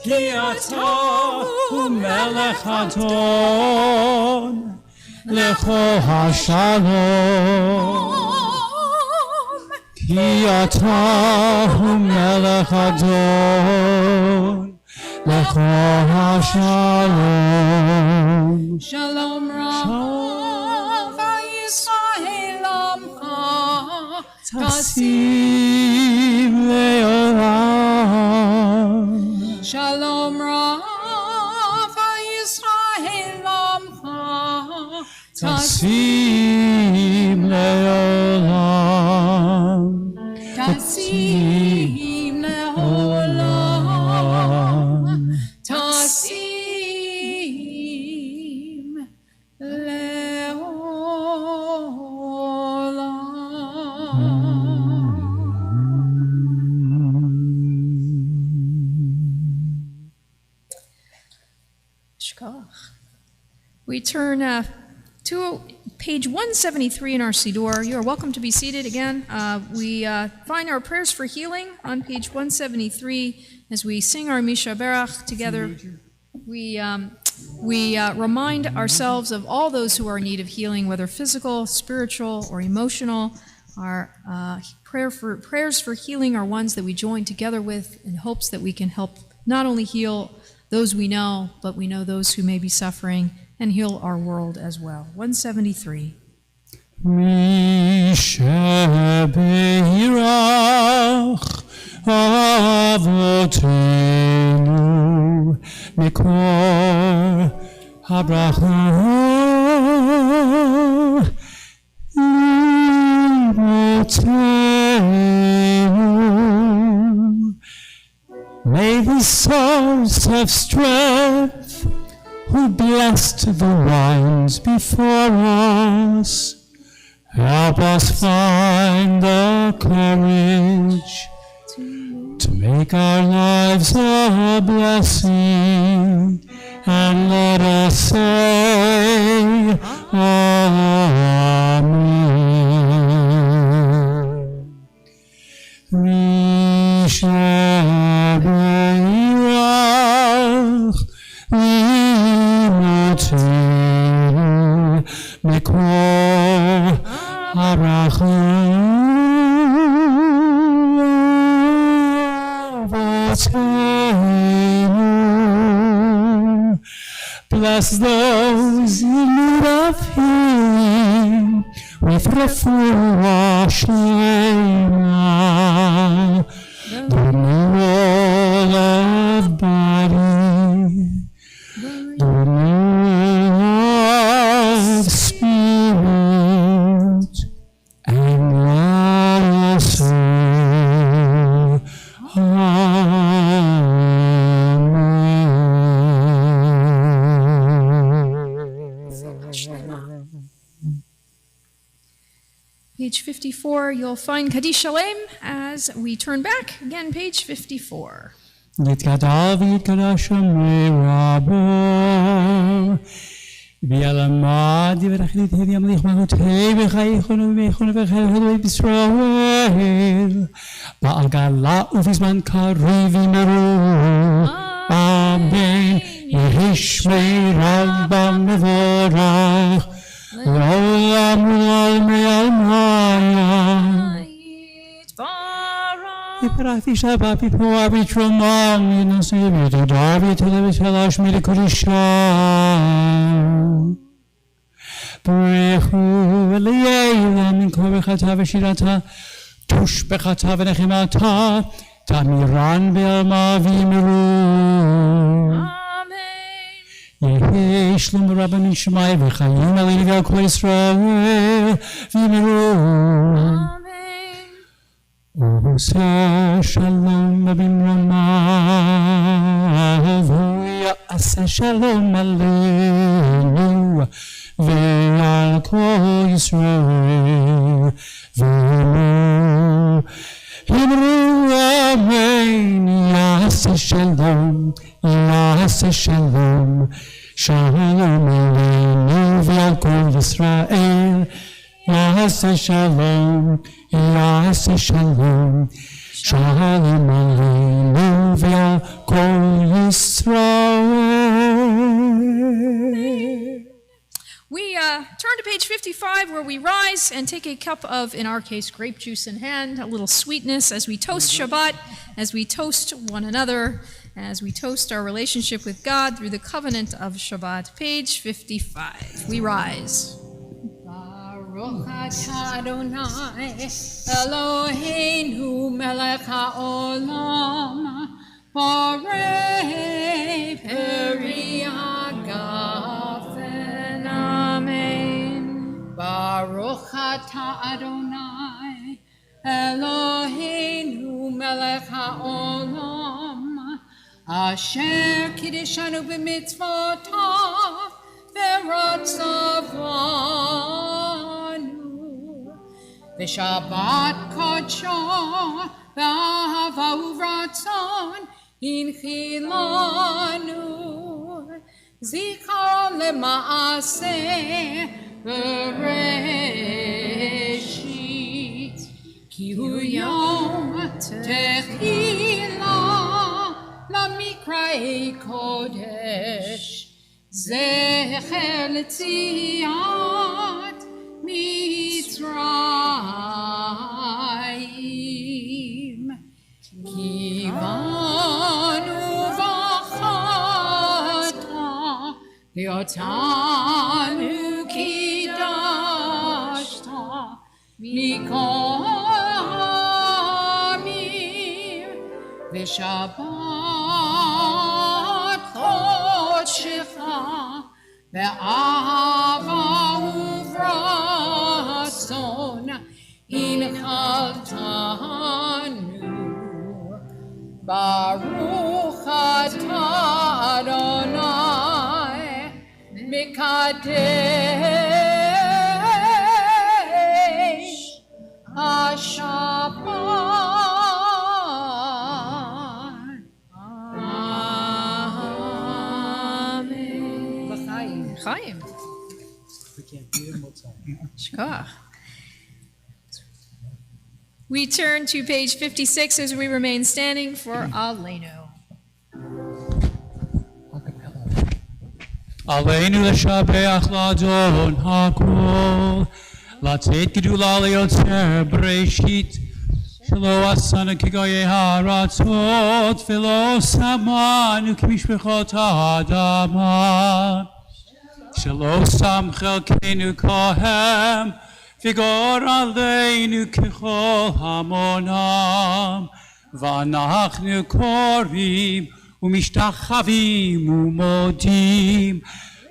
Ki ata hu melech adon lecho hashalom. Ki ata hu melech adon lecho hashalom. Shalom Rav Yisrael Amcha Tasim le'olam. Shalom Rav Yisrael Amcha Tasim le'olam. Tasim Le'olam Tasim Le'olam. Shkach. We turn to page 173 in our Siddur. You are welcome to be seated again. We find our prayers for healing on page 173 as we sing our Misha Berach together. We remind ourselves of all those who are in need of healing, whether physical, spiritual, or emotional. Our prayers for healing are ones that we join together with in hopes that we can help not only heal those we know, but we know those who may be suffering, and heal our world as well. 173. Mishabirach avotenu mikor habracha limotenu. May the source of strength who blessed the wines before us help us find the courage to make our lives a blessing, and let us say Amen. Rishabeirach limotenu mikor haracha avotenu. Bless those in need of healing with refuah shlema, the renewal of body, the renewal of spirit, and let us say Amen. Page 54, you'll find Kaddish Shalem as we turn back. Again, page 54. יתגדל ויתגדל שמי רבו וילמד יברכת וימליך מלכותי וחייכון ומייכון וחייכון בישראל בעל גלה ובזמן קרוב ומרוב אמן. יהי שמי רבם מבורך לעולם ולעולמי עלמי. Iparati Shabbat before we tremble, you know, so you do Darby to the Vishalash Midikurisha. Brechu Eliyahu, and Korechata Vishirata, Tush Bechata Venechimata, Tamiran Belma Vimiru. Amen. יהי שלום רבנו שמי וחיים עלינו ועל כל ישראל ואמרו Amen. עושה שלום במרומיו ויעשה שלום עלינו ועל כל ישראל ואמרו אמן יעשה שלום יעשה שלום שלום עלינו ועל כל ישראל יעשה שלום יעשה שלום שלום עלינו ועל כל ישראל. We turn to page 55 where we rise and take a cup of, in our case, grape juice in hand, a little sweetness as we toast Shabbat, as we toast one another, as we toast our relationship with God through the covenant of Shabbat. Page 55. We rise. Baruch atah Adonai Eloheinu melech haolam borei peri hagafen. Amen. Baruch atah Adonai Eloheinu melech haolam asher kiddushanu b'mitzvotav v'ratzavanu v'shabbat kodsho v'ahava uvratzon inchilanu zikaron lema'aseh bereshit ki hu yom techilah למקראי קודש זכר לציאת מצרים כי בנו בחרת ואותנו קידשת מכל העמים ושבת קודשך באהבה וברצון הנחלתנו ברוך אתה אדוני מקדש השבת. Chaim. Shkach. We turn to page 56 as we remain standing for Aleinu. עלינו לשבח לאדון הכל, לתת גדולה ליוצר בראשית, שלא עשנו כגויי הארצות, ולא שמנו כמשפחות האדמה. שלא שם חלקנו כהם, וגור עלינו ככל המונם, ואנחנו קוראים ומשתחווים ומודים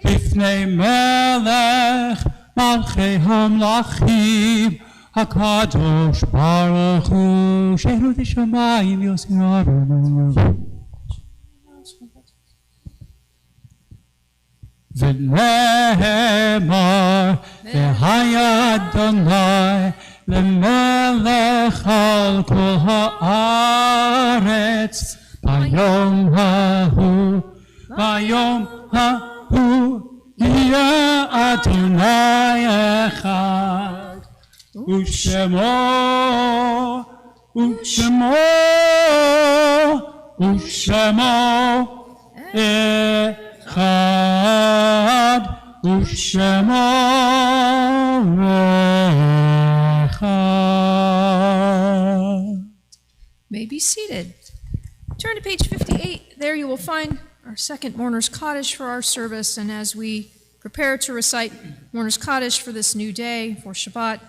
לפני מלך מלכי המלכים, הקדוש ברוך הוא, שאלו את השמיים יוסי רבנו. ונאמר והיה אדוני למלך על כל הארץ ביום ההוא יהיה אדוני אחד ושמו אחד ושמו אחד. May be seated. Turn to page 58. There you will find our second Mourner's Kaddish for our service. And as we prepare to recite Mourner's Kaddish for this new day, for Shabbat,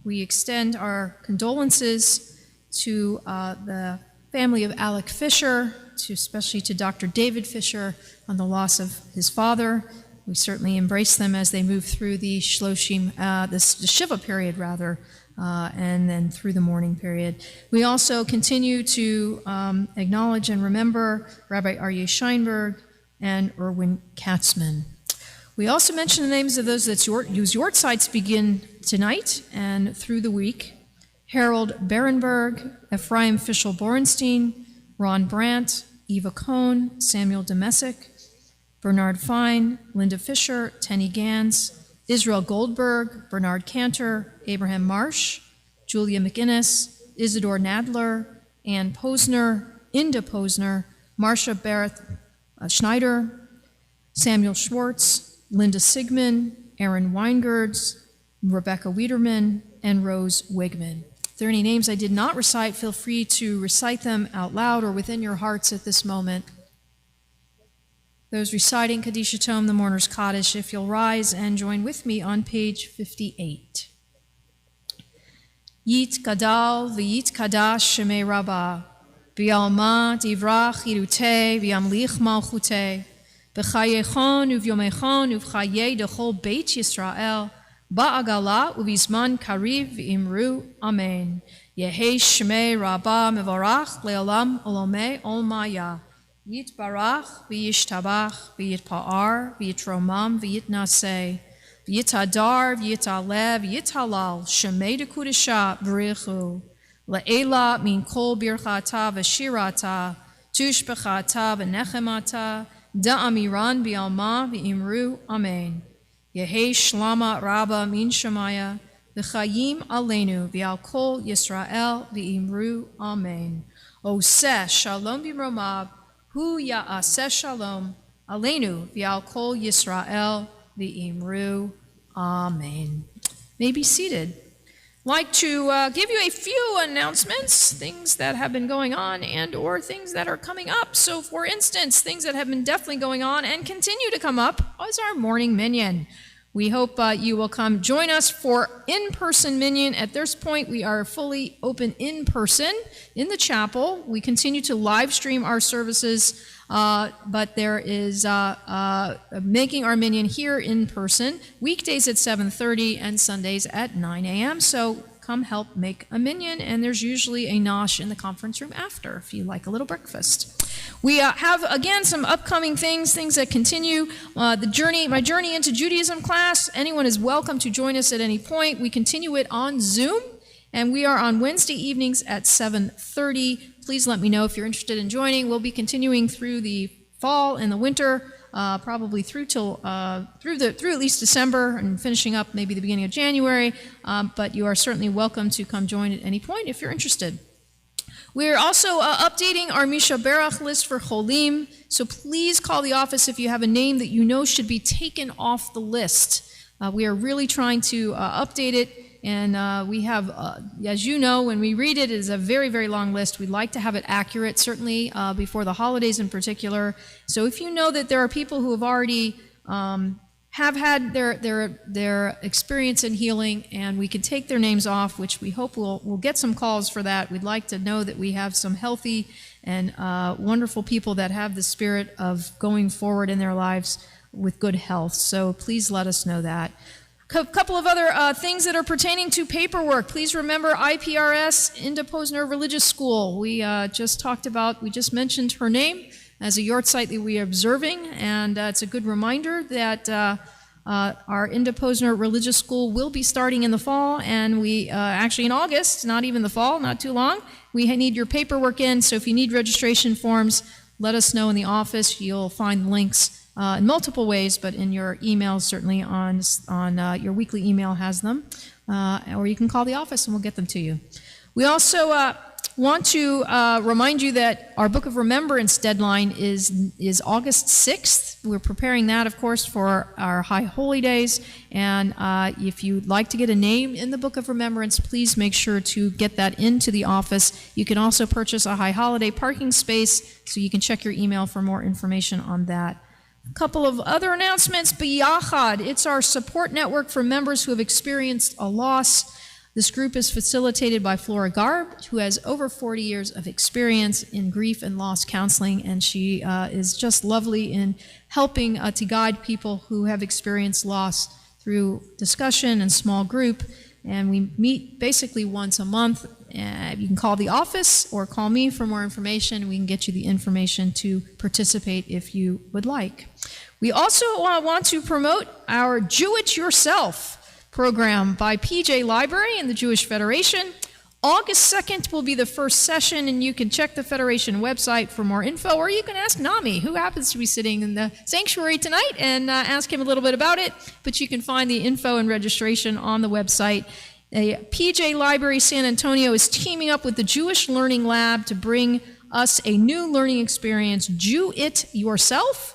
we extend our condolences to the family of Alec Fisher, especially to Dr. David Fisher on the loss of his father. We certainly embrace them as they move through the Shloshim, the Shiva period rather, and then through the mourning period. We also continue to acknowledge and remember Rabbi Aryeh Scheinberg and Erwin Katzman. We also mention the names of those whose yortzites begin tonight and through the week. Harold Berenberg, Ephraim Fischel-Borenstein, Ron Brandt, Eva Cohn, Samuel Demesic, Bernard Fine, Linda Fisher, Tenny Gans, Israel Goldberg, Bernard Cantor, Abraham Marsh, Julia McInnes, Isidore Nadler, Ann Posner, Inda Posner, Marcia Barrett Schneider, Samuel Schwartz, Linda Sigmund, Aaron Weingerds, Rebecca Wiederman, and Rose Wigman. If there are any names I did not recite, feel free to recite them out loud or within your hearts at this moment. Those reciting Kadisha Tome, the Mourner's Kaddish, if you'll rise and join with me on page 58. Yit Gadal v'yit Kadash Shemei Rabbah, v'yalma divrach irute v'yamlich malchute, v'chayechon uv'yomechon uv'chayei dechol Beit Yisrael, ba'agala uv'izman kariv v'imru amen. Yehei Shemei Rabbah mevorach le'olam olomei olmaya. Yitbarach v'yishtabach v'yitpa'ar v'yitromam v'yitnaseh v'yitadar v'yitaleh v'yitalal shemei dekudesha b'richu le'ela min kol birchata v'shirata tushbechata v'nechemata da'amiran b'alma v'imru amen. Yehei shlama rabba min shemaya v'chayim aleinu v'al kol Yisrael v'imru amen. Oseh shalom b'mromav Hu ya'aseh shalom aleinu v'al kol Yisrael v'imru amen. May be seated. Like to give you a few announcements, things that have been going on and or things that are coming up. So for instance, things that have been definitely going on and continue to come up is our morning minyan. We hope you will come join us for in-person minyan. At this point, we are fully open in person in the chapel. We continue to live stream our services, but there is making our minyan here in person, weekdays at 7:30 and Sundays at 9 a.m. So come help make a minyan, and there's usually a nosh in the conference room after if you like a little breakfast. We have, again, some upcoming things that continue. My Journey into Judaism class, anyone is welcome to join us at any point. We continue it on Zoom, and we are on Wednesday evenings at 7:30. Please let me know if you're interested in joining. We'll be continuing through the fall and the winter, probably through at least December and finishing up maybe the beginning of January, but you are certainly welcome to come join at any point if you're interested. We're also updating our Misha Berach list for Cholim, so please call the office if you have a name that you know should be taken off the list. We are really trying to update it, and we have, as you know, when we read it, it is a very, very long list. We'd like to have it accurate, certainly before the holidays in particular. So if you know that there are people who have already have had their experience in healing, and we can take their names off, which we hope we'll get some calls for that. We'd like to know that we have some healthy and wonderful people that have the spirit of going forward in their lives with good health. So please let us know that. A couple of other things that are pertaining to paperwork. Please remember IPRS, Inda Posner Religious School. We just mentioned her name as a yortzeit that we are observing, and it's a good reminder that our Inda Posner Religious School will be starting in the fall, and we actually in August, not even the fall, not too long. We need your paperwork in, so if you need registration forms, let us know in the office. You'll find links in multiple ways, but in your emails, certainly on your weekly email has them, or you can call the office and we'll get them to you. We also want to remind you that our Book of Remembrance deadline is August 6th. We're preparing that, of course, for our High Holy Days, and if you'd like to get a name in the Book of Remembrance, please make sure to get that into the office. You can also purchase a High Holiday parking space, so you can check your email for more information on that. A couple of other announcements. B'Yachad, it's our support network for members who have experienced a loss. This group is facilitated by Flora Garb, who has over 40 years of experience in grief and loss counseling, and she is just lovely in helping to guide people who have experienced loss through discussion and small group. And we meet basically once a month. You can call the office or call me for more information. We can get you the information to participate if you would like. We also want to promote our Do It Yourself program by PJ Library and the Jewish Federation. August 2nd will be the first session, and you can check the Federation website for more info, or you can ask Nami, who happens to be sitting in the sanctuary tonight, and ask him a little bit about it. But you can find the info and registration on the website. PJ Library San Antonio is teaming up with the Jewish Learning Lab to bring us a new learning experience, Do It Yourself.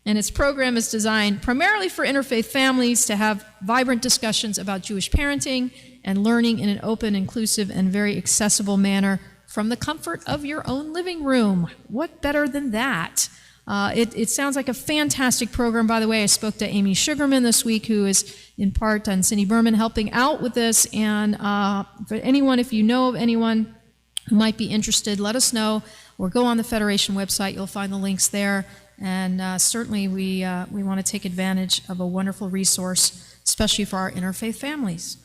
And its program is designed primarily for interfaith families to have vibrant discussions about Jewish parenting and learning in an open, inclusive, and very accessible manner from the comfort of your own living room. What better than that? It sounds like a fantastic program. By the way, I spoke to Amy Sugarman this week, who is in part, and Cindy Berman, helping out with this. And for anyone, if you know of anyone who might be interested, let us know, or go on the Federation website. You'll find the links there. And certainly we want to take advantage of a wonderful resource, especially for our interfaith families.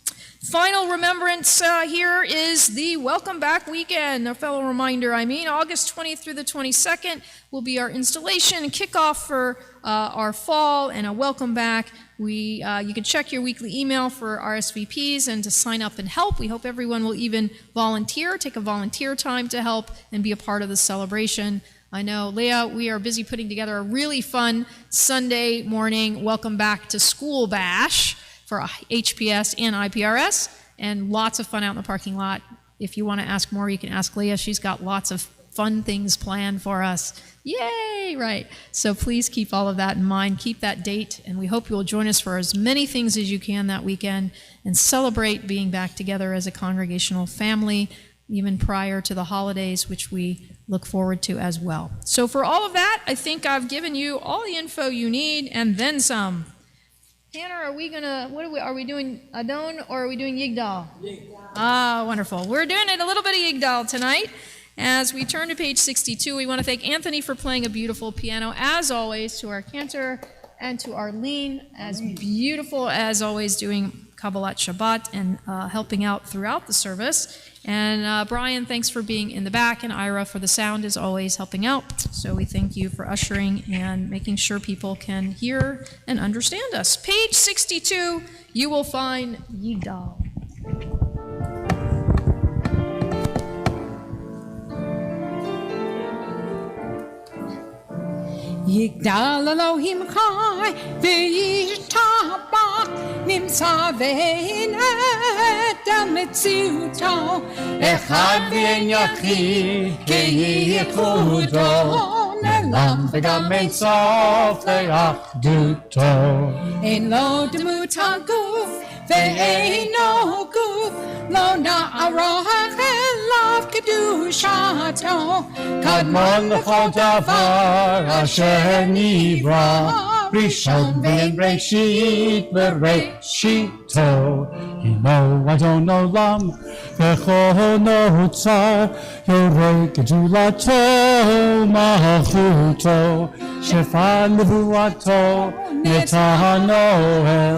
Final remembrance here is the Welcome Back Weekend. A fellow reminder, August 20th through the 22nd will be our installation and kickoff for our fall and a welcome back. You can check your weekly email for RSVPs and to sign up and help. We hope everyone will even volunteer, take a volunteer time to help and be a part of the celebration. I know, Leah, we are busy putting together a really fun Sunday morning welcome back to school bash for HPS and IPRS, and lots of fun out in the parking lot. If you want to ask more, you can ask Leah. She's got lots of fun things planned for us. Yay, right. So please keep all of that in mind. Keep that date, and we hope you will join us for as many things as you can that weekend and celebrate being back together as a congregational family, even prior to the holidays, which we look forward to as well. So for all of that, I think I've given you all the info you need and then some. Hannah, are we doing Adon or are we doing Yigdal? Yigdal. Ah, wonderful. We're doing it a little bit of Yigdal tonight. As we turn to page 62, we want to thank Anthony for playing a beautiful piano, as always, to our cantor, and to Arlene, as beautiful as always, doing Kabbalat Shabbat and helping out throughout the service. And Brian, thanks for being in the back, and Ira for the sound, as always, helping out. So we thank you for ushering and making sure people can hear and understand us. Page 62, you will find Yigdal. יגדל אלוהים חי וישתבח נמצא והנעת על מציאותו אחד ואין יחיד כייחודו נעלם וגם אין סוף לאחדותו אין לו דמות הגוף ואינו גוף לא נערוך אליו קדושתו קדמון לכל דבר אשר נברא ראשון ואין ראשית בראשיתו הנו אדון עולם וכל נוצר יורה גדולתו מלכותו שפע נבואתו נתן אוהל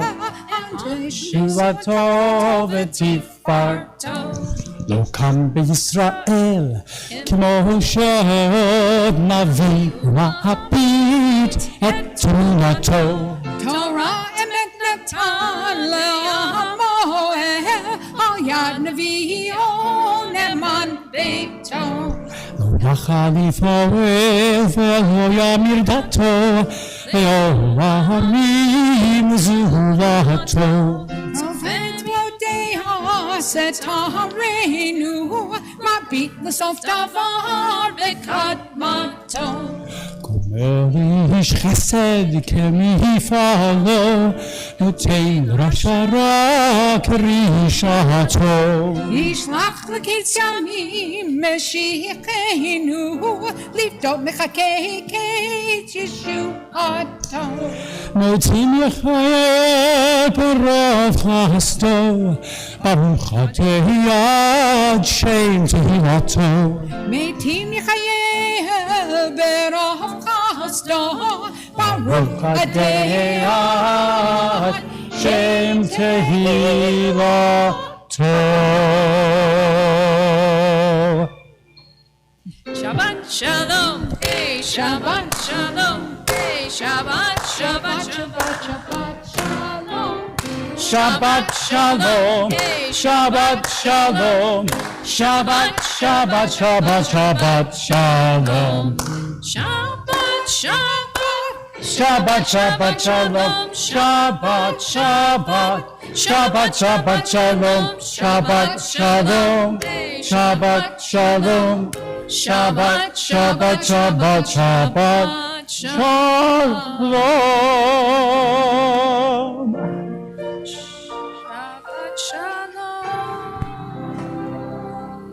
תשובתו ותפארתו לא קם בישראל כמו שנביא ומעפיד את תמונתו תורה אמת נתן לעמו על יד נביאו נאמן ביתו לא יכל לפעול ולא ימיר דתו לאור העמים זולתו צופת מודיה סתרנו מביט לסוף דבר בקדמתו גומר איש חסד כמפעלו נותן רשרה כרישתו. ישלח לקיץ ימים משיחנו, לבדוק מחכה קיץ ישועתו. מוצאים יחיה ברוב חסדו, ברוך אתה עד שם תהילתו. מתים יחיה ברוב חסדו, ברוך אתה עד שם תהילתו. Shabbat Shalom, hey, Shabbat Shalom, hey, Shabbat, Shabbat, Shabbat, Shabbat Shalom. Shabbat shalom, Shabbat shalom, Shabbat, Shabbat, Shabbat, Shabbat shalom. Shabbat, Shabbat, Shabbat, Shabbat, Shabbat, Shabbat shalom, Shabbat, Shabbat shalom, Shabbat, Shabbat, Shabbat, Shabbat, Shabbat shalom.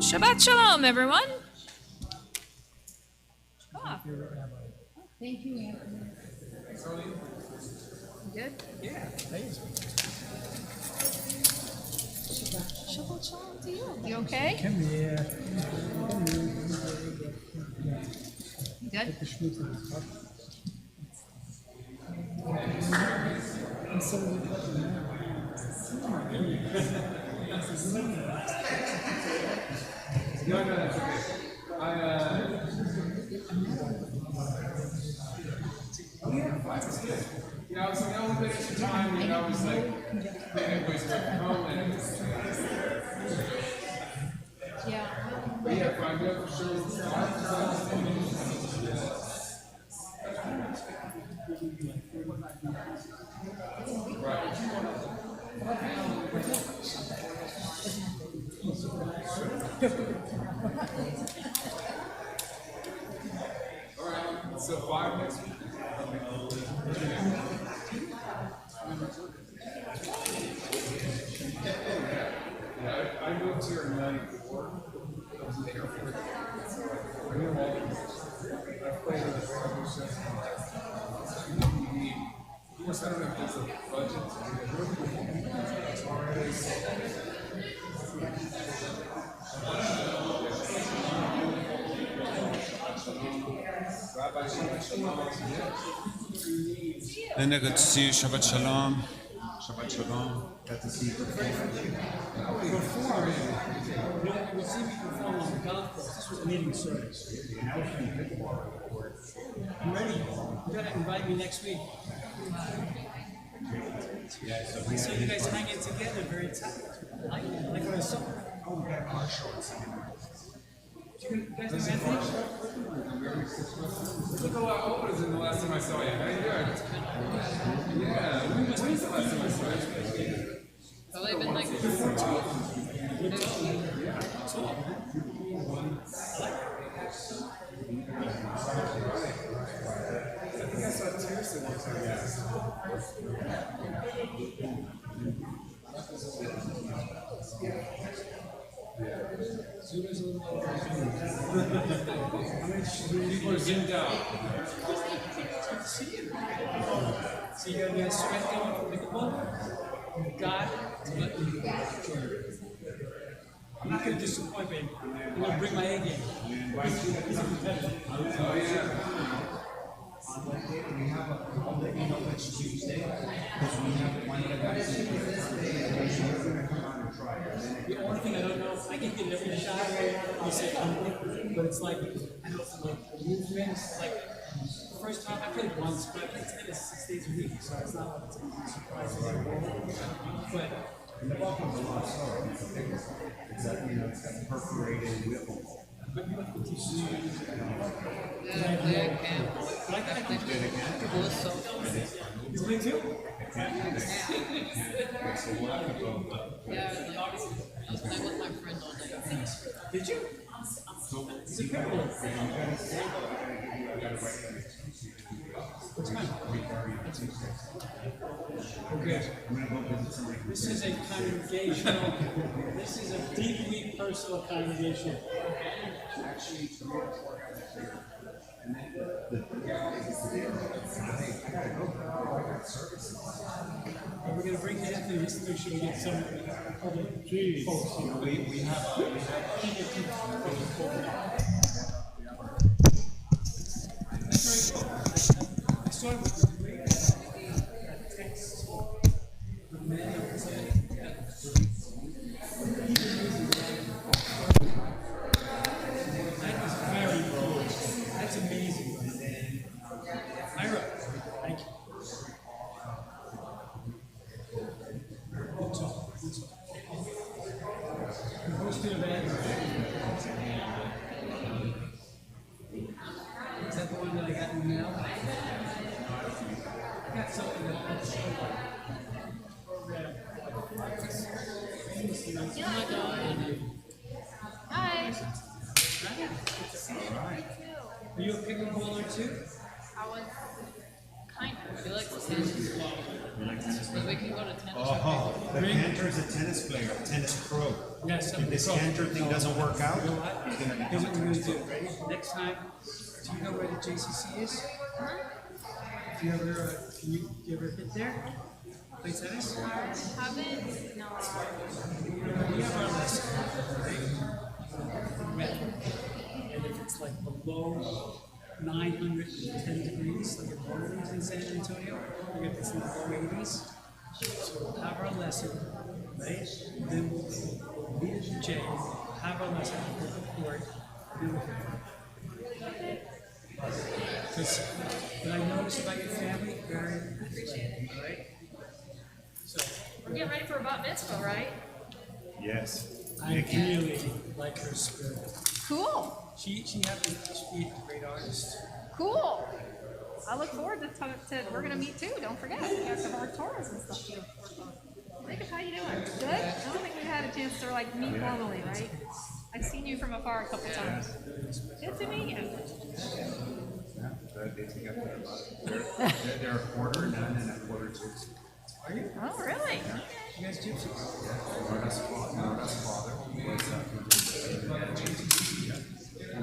Shabbat Shalom, everyone. Thank you, Anthony. Good? Shabbat Shalom to you. You okay? Good? Yeah, I was in the elevator at the time, and I was like, anyways, home, and Yeah. yeah, fine, good for sure. All right, so 5 next week. Yeah, I moved here in '94. I was in the Air Force. I knew all the I played in the radio show. Of course, I don't know if there's a budget to do Rabbi Shabbat Shalom. Then I got to see you. Shabbat Shalom. Shabbat Shalom. Got to see you. We'll see if you can follow on the golf course. This was an evening service. I'm ready. You gotta invite me next week. I saw you guys hanging together very tight. Like what I saw. You guys know Anthony? Look how old was it the last time I saw you? How you doing? Yeah, when was the last time I saw you? Probably been like I think I saw Tuesday one time. People are zoomed out. So you got strength going for pickleball? God to let me go. I'm not going to disappoint, baby. I'm going to bring my A game. He's a competitor. Oh, yeah. The only thing I don't know, I can get every shot. You say, but it's like, I know from like the movements, like the first time I played once, but I play tennis 6 days a week, so it's not like it's a surprise. But And the ball comes a lot slower. It's that, it's got perforated whipple. you have to teach me. It's me too? I was playing with my friend all day. Did you? It's a pickleball. require you to take this. Okay. I'm gonna go visit somebody. This is a congregational, this is a deeply personal congregation. Actually, to me, it's work out there. And then We're gonna bring that in just to make sure we get some other folks. we have I started with the great text of men of today. That is very cool. That's amazing. Ira, thank you. Good talk. Good talk. You hosted an event. Is that the one that I got in the mail? I got something that Hi. Are you a pickleballer too? I was kind of. We like tennis. But we can go to tennis. Oh, the Cantor's a tennis player, a tennis pro. Yes, I'm If this a pro. Cantor thing doesn't work out, You know what? he's gonna Here's become what a we're gonna tennis do. pro. Ready? Next time, do you know where the JCC is? If you ever, you ever hit there? Play tennis? Haven't? No. We have our lesson, right? And if it's like below 910 degrees, like it normally is in San Antonio, or if it's in the low 80s, so we'll have our lesson, right? Then we'll meet at the gym, have our lesson, go to the court, and then we'll because what I noticed about your family, very athletic, right? So We're getting ready for a bat mitzvah, right? Yes. I really like her spirit. Cool. She happens to be a great artist. Cool. I look forward to we're gonna meet too. Don't forget, we got some more Torahs and stuff too. Jacob, how you doing? Good. I don't think we've had a chance to like meet formally, right? I've seen you from afar a couple times. Good to meet you. Yeah, they take after their mother. They're a quarter nun and a quarter gypsy. Are you? Oh, really? You guys gypsies? Nora's father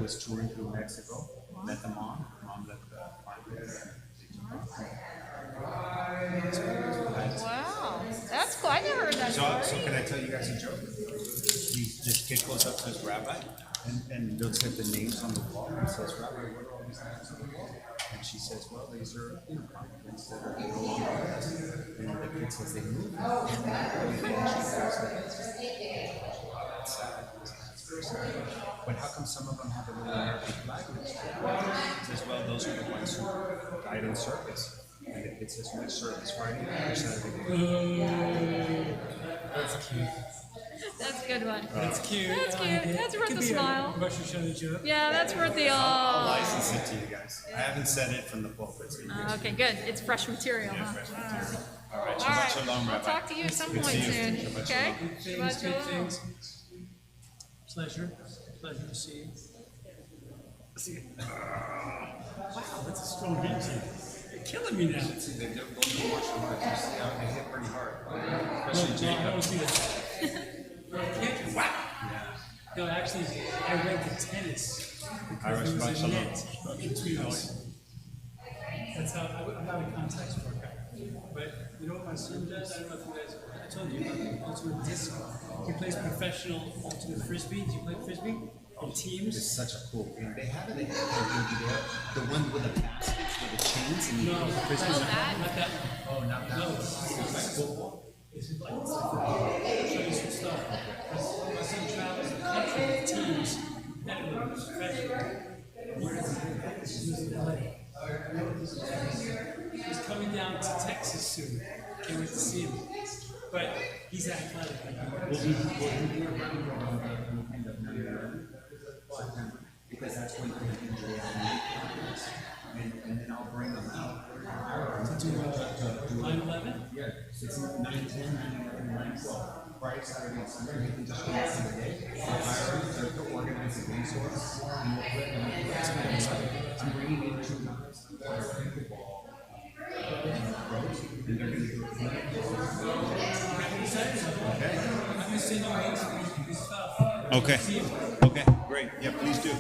was touring through Mexico, met the mom let the farm there. Wow, that's cool. I never heard that So story. can I tell you guys a joke? This kid goes up to his rabbi and looks at the names on the wall and says, Rabbi, what are all these names on the wall? And she says, well, these are monuments that are no longer with us. And the kid says, they moved. And she goes, that's sad. It's very sad. But how come some of them have a little American flag next to them? He says, well, those are the ones who died in service. And the kid says, which service? Friday night or Saturday? That's cute. That's a good one. That's cute. That's I cute. like it. That's It worth could a be smile. Rosh Hashanah joke. Yeah, that's worth the I'll license it to you guys. I haven't said it from the pulpit. So you guys Okay, good. It's fresh material, huh? fresh material. All right, All Shabbat right. Shalom, I'll Rabbi. talk to you at some Good point to see you. soon. Shabbat Okay? Good things, Shabbat good shalom. things. Pleasure. Pleasure to see you. See you. Wow, that's a strong beat, Jim. You're killing me now. See, they're going to wash them, but you see how they hit pretty hard. No, Especially I Jacob. don't see that. Wow. No, actually, I went to tennis because Irish there was a Shabbat net between us. That's how I'm not a contact sport guy. But you know what my son does? I don't know if you guys, I told you about ultimate disc. He plays professional ultimate frisbee. Do you play frisbee? In teams? It's such a cool game. They have it in the one with the baskets, with the chains, and you No, put the frisbees on. not that one. Oh, not that No, one. it's like football. It's like I'll show you some stuff. Because my son travels the country with teams that are professional. He's in LA. He's coming down to Texas soon. Can't wait to see him. But he's athletic. Because that's when you can enjoy and then I'll bring them out. To do 9/11? Yeah, it's 9, 10, 9, 11, 9, 12. Friday, Saturday, and Sunday, you can just go out for the day. I'll hire them to organize a game for us, and we'll play. I'm bringing in 2 guys, pickleball, Okay. Okay, great. Yeah, please do.